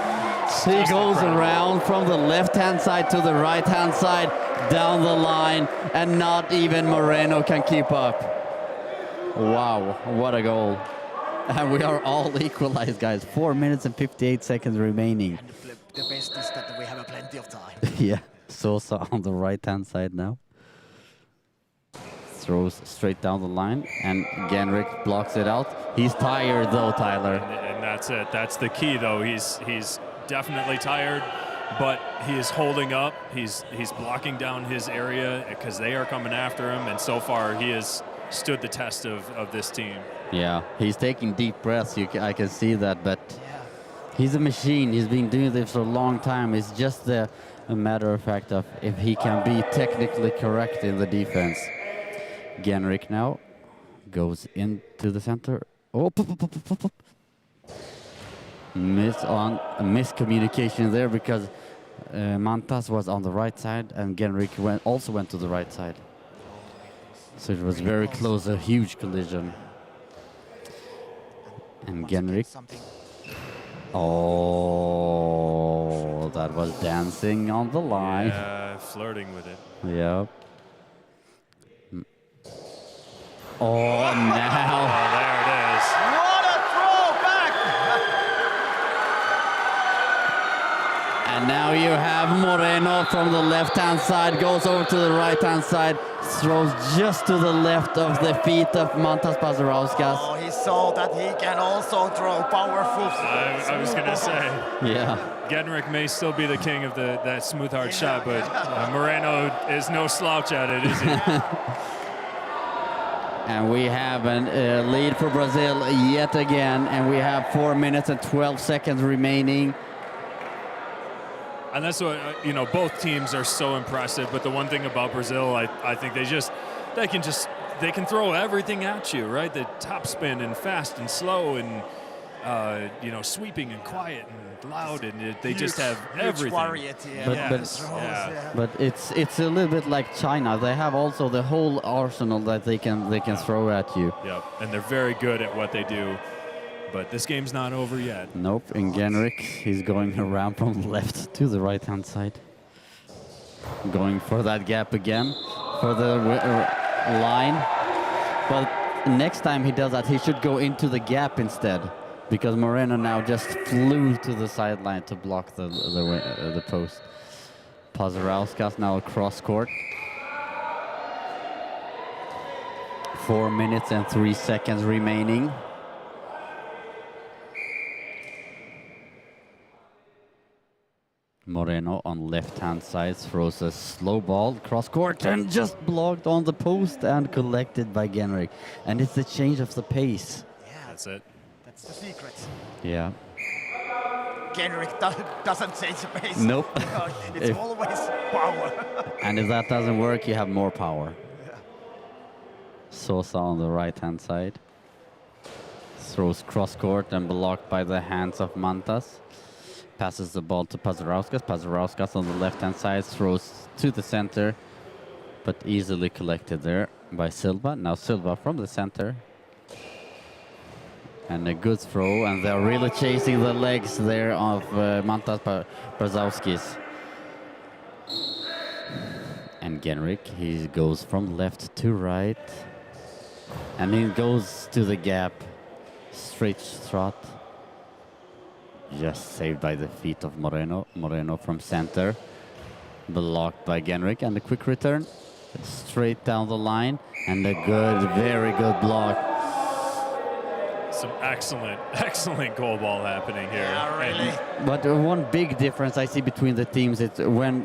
S1: He goes around from the left-hand side to the right-hand side, down the line, and not even Moreno can keep up. Wow, what a goal. And we are all equalized, guys. 4 minutes and 58 seconds remaining.
S2: And the best is that we have plenty of time.
S1: Yeah, Sosa on the right-hand side now. Throws straight down the line, and Genrik blocks it out. He's tired though, Tyler.
S3: And that's it. That's the key, though. He's definitely tired, but he is holding up. He's blocking down his area because they are coming after him, and so far he has stood the test of this team.
S1: Yeah, he's taking deep breaths. I can see that, but he's a machine. He's been doing this for a long time. It's just a matter of fact of if he can be technically correct in the defense. Genrik now goes into the center. Oh, miscommunication there, because Mantas was on the right side and Genrik also went to the right side. So it was very close, a huge collision. And Genrik. Oh, that was dancing on the line.
S3: Yeah, flirting with it.
S1: Yep. Oh, now.
S3: Oh, there it is.
S2: What a throw back!
S1: And now you have Moreno from the left-hand side, goes over to the right-hand side, throws just to the left of the feet of Mantas Pazarauskas.
S2: Oh, he saw that he can also throw powerful.
S3: I was going to say.
S1: Yeah.
S3: Genrik may still be the king of that smooth hard shot, but Moreno is no slouch at it, is he?
S1: And we have a lead for Brazil yet again, and we have 4 minutes and 12 seconds remaining.
S3: And that's what, both teams are so impressive, but the one thing about Brazil, I think they can throw everything at you, right? The top spin and fast and slow and, sweeping and quiet and loud, and they just have everything.
S2: Variety,
S1: but it's a little bit like China. They have also the whole arsenal that they can throw at you.
S3: Yep, and they're very good at what they do. But this game's not over yet.
S1: Nope, and Genrik, he's going around from the left to the right-hand side. Going for that gap again, for the line. But next time he does that, he should go into the gap instead, because Moreno now just flew to the sideline to block the post. Pazarauskas now across court. 4 minutes and 3 seconds remaining. Moreno on left-hand side throws a slow ball cross court and just blocked on the post and collected by Genrik. And it's the change of the pace.
S2: Yeah,
S3: that's it.
S2: That's the secret.
S1: Yeah.
S2: Genrik doesn't change the pace.
S1: Nope.
S2: It's always power.
S1: And if that doesn't work, you have more power.
S2: Yeah.
S1: Sosa on the right-hand side. Throws cross court and blocked by the hands of Mantas. Passes the ball to Pazarauskas. Pazarauskas on the left-hand side throws to the center. but easily collected there by Silva. Now Silva from the center. And a good throw, and they're really chasing the legs there of Mantas Brzezowskis. And Genrik, he goes from left to right. And he goes to the gap. Straight shot. Just saved by the feet of Moreno. Moreno from center. Blocked by Genrik, and a quick return. Straight down the line. And a good, very good block.
S3: Some excellent goal ball happening here.
S2: Yeah, really.
S1: But one big difference I see between the teams is when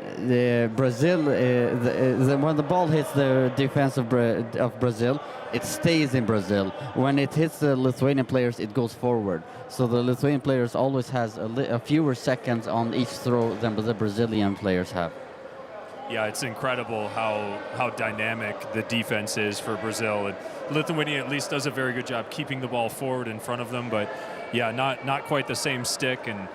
S1: Brazil, when the ball hits the defense of Brazil, it stays in Brazil. When it hits the Lithuanian players, it goes forward. So the Lithuanian players always has a fewer seconds on each throw than the Brazilian players have.
S3: Yeah, it's incredible how dynamic the defense is for Brazil. And Lithuania at least does a very good job keeping the ball forward in front of them, but yeah, not quite the same stick. And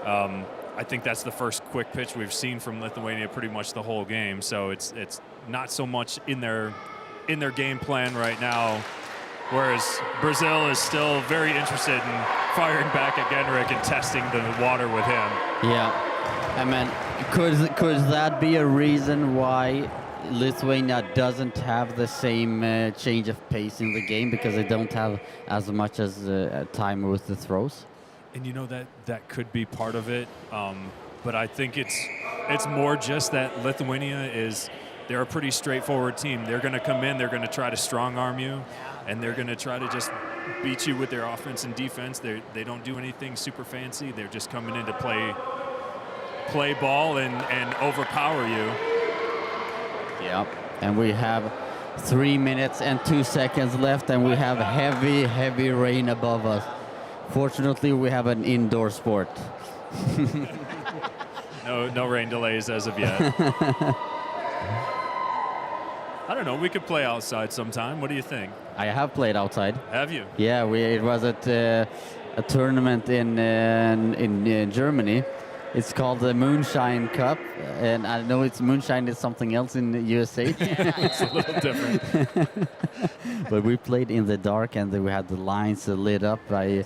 S3: I think that's the first quick pitch we've seen from Lithuania pretty much the whole game. So it's not so much in their game plan right now, whereas Brazil is still very interested in firing back at Genrik and testing the water with him.
S1: Yeah, I mean, could that be a reason why Lithuania doesn't have the same change of pace in the game, because they don't have as much as time with the throws?
S3: And you know, that could be part of it, but I think it's more just that Lithuania they're a pretty straightforward team. They're going to come in, they're going to try to strong arm you, and they're going to try to just beat you with their offense and defense. They don't do anything super fancy. They're just coming in to play ball and overpower you.
S1: Yeah, and we have 3 minutes and 2 seconds left, and we have heavy rain above us. Fortunately, we have an indoor sport.
S3: No rain delays as of yet. I don't know, we could play outside sometime. What do you think?
S1: I have played outside.
S3: Have you?
S1: Yeah, it was at a tournament in Germany. It's called the Moonshine Cup, and I know moonshine is something else in the USA.
S3: It's a little different.
S1: But we played in the dark, and we had the lines lit up by...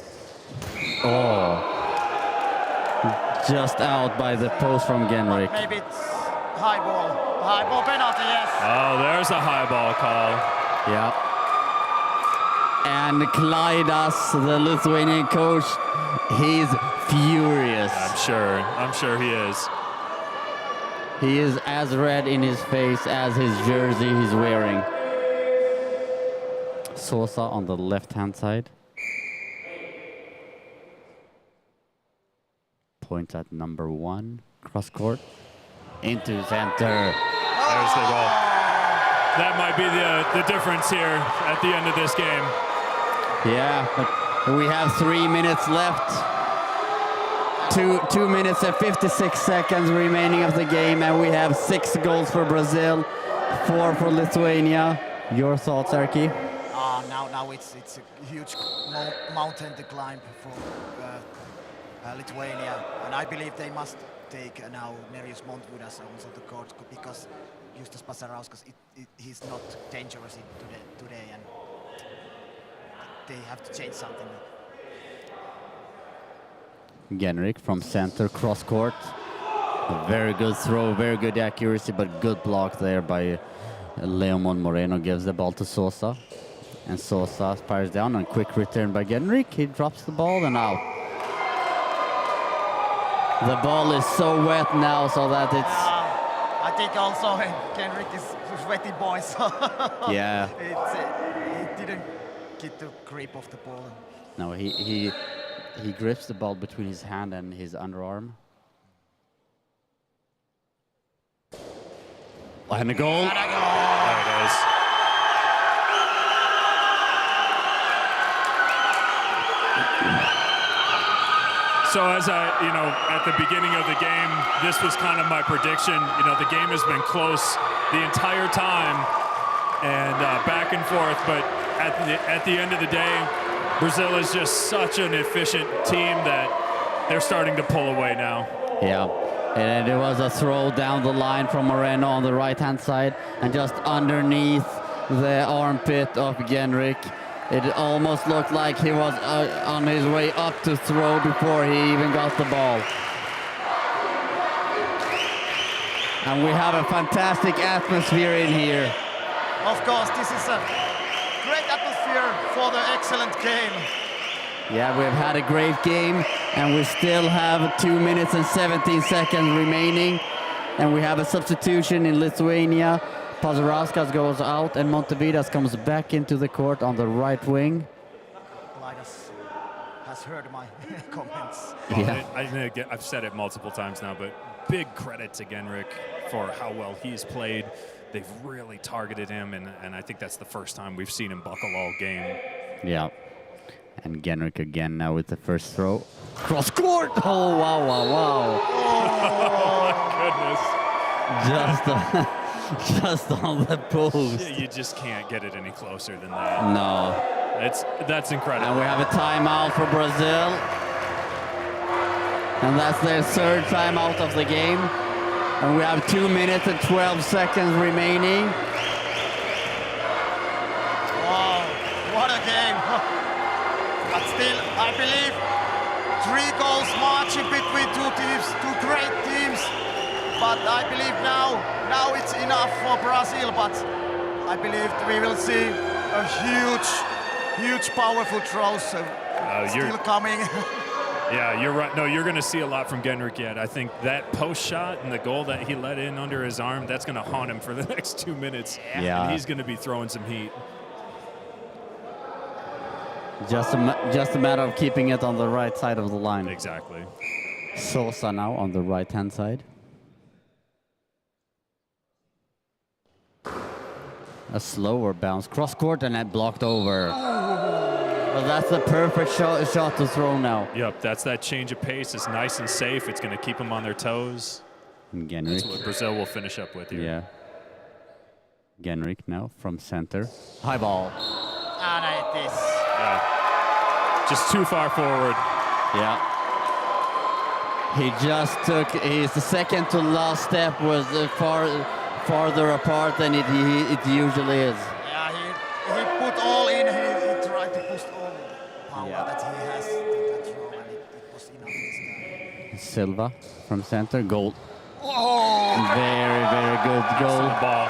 S1: just out by the post from Genrik.
S2: Maybe it's high ball penalty, yes.
S3: Oh, there's a high ball call.
S1: Yeah. And Klaidas, the Lithuanian coach, he's furious.
S3: I'm sure he is.
S1: He is as red in his face as his jersey he's wearing. Sosa on the left-hand side. Point at number 1, cross court, into center.
S3: There's the goal. That might be the difference here at the end of this game.
S1: Yeah, but we have 3 minutes left. 2 minutes and 56 seconds remaining of the game, and we have 6 goals for Brazil, 4 for Lithuania. Your thoughts, Erkki?
S2: Now it's a huge mountain to climb for Lithuania, and I believe they must take now Nerijus Montvudas onto the court, because Justas Pasarauskas, he's not dangerous today, and they have to change something.
S1: Genrik from center, cross court. A very good throw, very good accuracy, but good block there by Leomon Moreno. Gives the ball to Sosa, and Sosa fires down, and quick return by Genrik. He drops the ball and out. The ball is so wet now, so that it's...
S2: I think also Genrik is a sweaty boy, so
S1: yeah.
S2: He didn't get the grip of the ball.
S1: No, he grips the ball between his hand and his underarm. And a goal.
S2: And a goal.
S3: There it is. So as at the beginning of the game, this was kind of my prediction. The game has been close the entire time and back and forth, but at the end of the day, Brazil is just such an efficient team that they're starting to pull away now.
S1: Yeah, And it was a throw down the line from Moreno on the right-hand side, and just underneath the armpit of Genrik. It almost looked like he was on his way up to throw before he even got the ball. And we have a fantastic atmosphere in here.
S2: Of course, this is a great atmosphere for the excellent game.
S1: Yeah, we've had a great game, and we still have 2 minutes and 17 seconds remaining. And we have a substitution in Lithuania. Pazarauskas goes out, and Montevidas comes back into the court on the right wing.
S2: Linus has heard my comments.
S1: Yeah.
S3: I've said it multiple times now, but big credit to Genrik for how well he's played. They've really targeted him, and I think that's the first time we've seen him buckle all game.
S1: Yeah. And Genrik again now with the first throw. Cross court! Oh, wow, wow, wow.
S3: Oh, my goodness.
S1: Just on the post.
S3: You just can't get it any closer than that.
S1: No.
S3: That's incredible.
S1: And we have a timeout for Brazil. And that's their third timeout of the game. And we have 2 minutes and 12 seconds remaining.
S2: Wow, what a game. But still, I believe 3 goals marching between two teams, 2 great teams. But I believe now it's enough for Brazil, but I believe we will see a huge powerful throws still coming.
S3: Yeah, you're right. No, you're going to see a lot from Genrik yet. I think that post shot and the goal that he let in under his arm, that's going to haunt him for the next 2 minutes.
S1: Yeah.
S3: And he's going to be throwing some heat.
S1: Just a matter of keeping it on the right side of the line.
S3: Exactly.
S1: Sosa now on the right-hand side. A slower bounce, cross court, and that blocked over. Well, that's the perfect shot to throw now.
S3: Yep, that's that change of pace. It's nice and safe. It's going to keep them on their toes.
S1: Genrik.
S3: That's what Brazil will finish up with here.
S1: Yeah. Genrik now from center. High ball.
S2: And it is.
S3: Yeah. Just too far forward.
S1: Yeah. He just took his second to last step was farther apart than it usually is.
S2: Yeah, he put all in. He tried to push all power that he has to that throw, and it was enough this time.
S1: Silva from center, goal.
S2: Oh!
S1: Very, very good goal.
S3: The ball.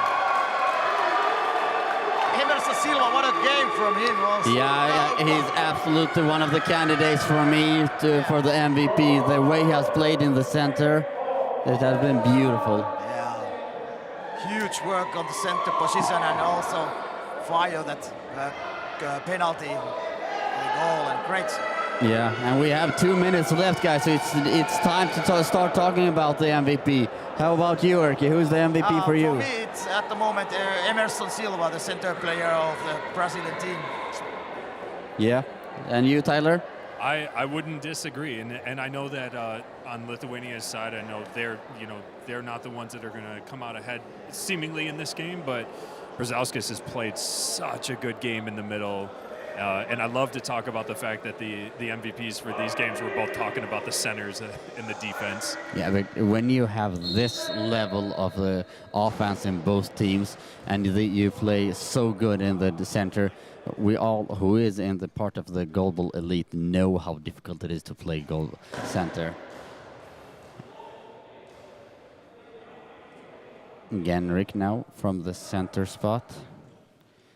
S2: Emerson Silva, what a game from him also.
S1: Yeah, he's absolutely one of the candidates for me for the MVP. The way he has played in the center, it has been beautiful.
S2: Yeah, huge work on the center position, and also fire that penalty goal, and great.
S1: Yeah, and we have 2 minutes left, guys, so it's time to start talking about the MVP. How about you, Erkki? Who's the MVP for you?
S2: For me, it's at the moment Emerson Silva, the center player of the Brazilian team.
S1: Yeah, and you, Tyler?
S3: I wouldn't disagree, and I know that on Lithuania's side, I know they're not the ones that are going to come out ahead seemingly in this game, but Brzezowskis has played such a good game in the middle. And I love to talk about the fact that the MVPs for these games were both talking about the centers in the defense. Yeah,
S1: but when you have this level of the offense in both teams and you play so good in the center, we all who is in the part of the GoalBall elite know how difficult it is to play goal center. Genrik now from the center spot.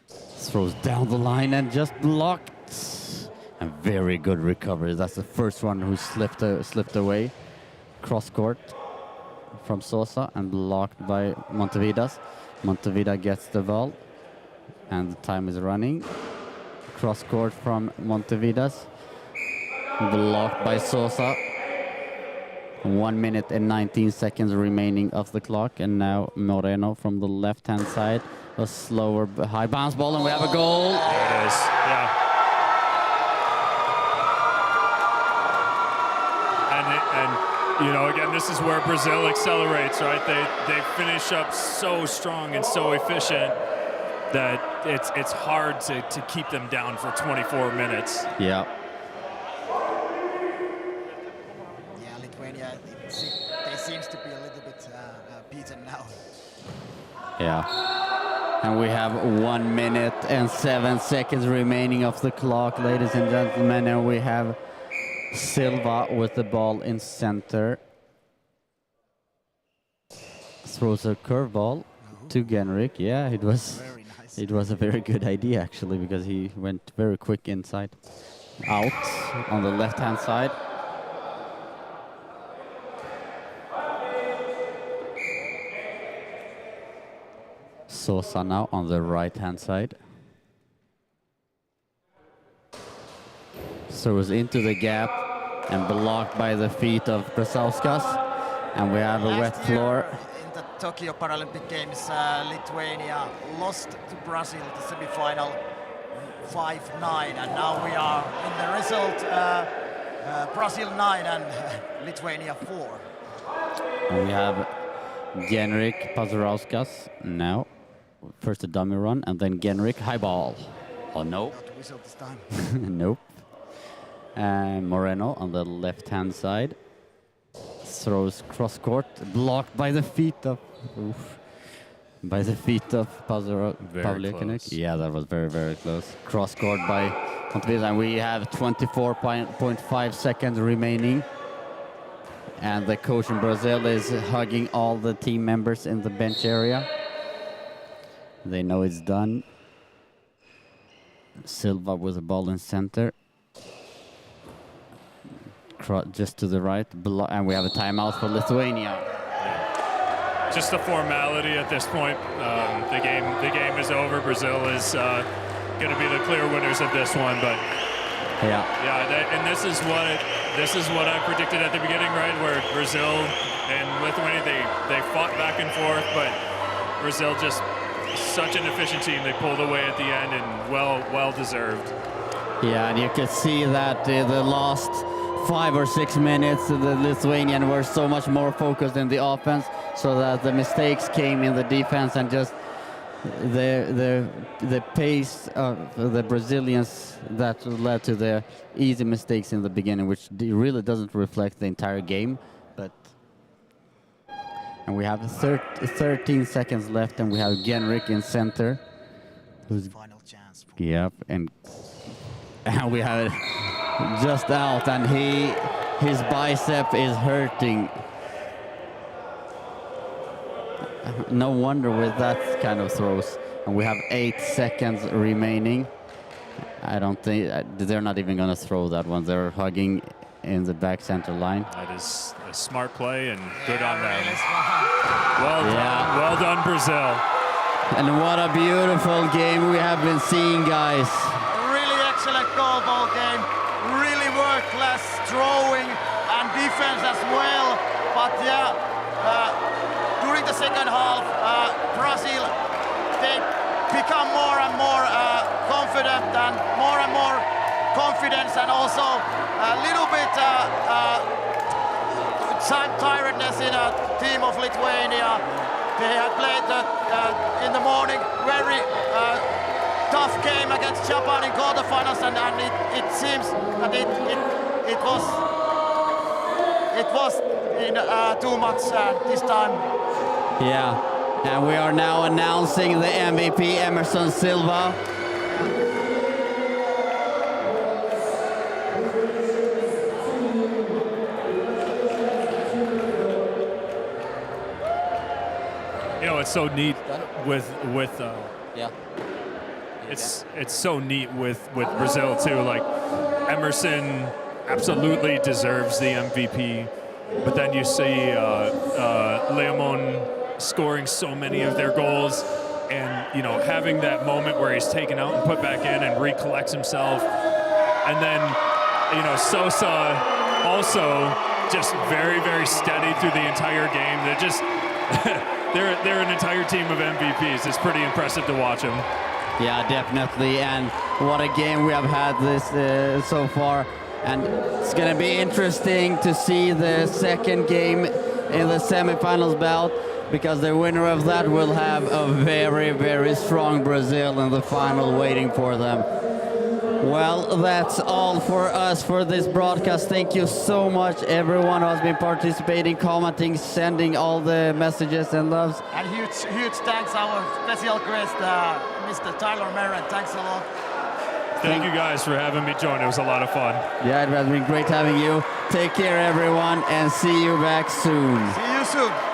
S1: Throws down the line and just blocked. A very good recovery. That's the first one who slipped away. Cross court from Sosa and blocked by Montevidas. Montevidas gets the ball and the time is running. Cross court from Montevidas. Blocked by Sosa. 1 minute and 19 seconds remaining of the clock, and now Moreno from the left-hand side. A slower high bounce ball, and we have a goal.
S3: There it is. Yeah. And again, this is where Brazil accelerates, right? They finish up so strong and so efficient that it's hard to keep them down for 24 minutes.
S1: Yeah.
S2: Yeah, Lithuania, they seems to little bit beaten now.
S1: Yeah. And we have 1 minute and 7 seconds remaining of the clock, ladies and gentlemen, and we have Silva with the ball in center. Throws a curveball to Genrik. Yeah, it was
S2: Very nice.
S1: it was a very good idea actually, because he went very quick inside. Out on the left-hand side. Sosa now on the right-hand side. Throws into the gap and blocked by the feet of Brazauskas. And we have a wet floor.
S2: In the Tokyo Paralympic Games, Lithuania lost to Brazil the semi-final 5-9, and now we are in the result Brazil 9 and Lithuania 4.
S1: And we have Genrik Brazauskas now. First a dummy run, and then Genrik high ball. Oh no.
S2: Not whistle this time.
S1: Nope. And Moreno on the left-hand side. Throws cross court, blocked by the feet of Pavlyukenik. Yeah, that was very, very close. Cross court by Pontevedra, and we have 24.5 seconds remaining. And the coach in Brazil is hugging all the team members in the bench area. They know it's done. Silva with the ball in center. Just to the right, and we have a timeout for Lithuania.
S3: Yeah. Just a formality at this point. The game is over. Brazil is going to be the clear winners of this one, but and this is what I predicted at the beginning, right? Where Brazil and Lithuania they fought back and forth, but Brazil just such an efficient team. They pulled away at the end, and well deserved.
S1: Yeah, and you can see that the last 5 or 6 minutes, the Lithuanian were so much more focused in the offense, so that the mistakes came in the defense, and just the pace of the Brazilians that led to the easy mistakes in the beginning, which really doesn't reflect the entire game. And we have 13 seconds left, and we have Genrik in center. Who's
S2: Final chance.
S1: Yep, and we have it just out, and his bicep is hurting. No wonder with that kind of throws. And we have 8 seconds remaining. I don't think they're not even going to throw that one. They're hugging in the back center line.
S3: That is a smart play, and good on them.
S2: Really smart.
S3: Well done, Brazil.
S1: And what a beautiful game we have been seeing, guys.
S2: Really excellent goalball game. Really world-class throwing and defense as well. But yeah, during the second half, Brazil, they become more and more confident and more confidence, and also a little bit tiredness in a team of Lithuania. They had played in the morning very tough game against Japan in quarterfinals, and it seems that it was in too much this time.
S1: Yeah, and we are now announcing the MVP, Emerson Silva.
S3: You know, it's so neat with
S1: Yeah.
S3: it's so neat with Brazil too. Like, Emerson absolutely deserves the MVP, but then you see Leomon scoring so many of their goals, and having that moment where he's taken out and put back in and recollects himself, and then Sosa also just very, very steady through the entire game. They're just they're an entire team of MVPs. It's pretty impressive to watch them.
S1: Yeah, definitely, and what a game we have had this so far, and it's going to be interesting to see the second game in the semifinals bout, because the winner of that will have a very, very strong Brazil in the final waiting for them. Well, that's all for us for this broadcast. Thank you so much, everyone who has been participating, commenting, sending all the messages and loves.
S2: And huge thanks our special guest, Mr. Tyler Merritt. Thanks a lot.
S3: Thank you guys for having me join. It was a lot of fun.
S1: Yeah, it has been great having you. Take care, everyone, and see you back soon.
S2: See you soon.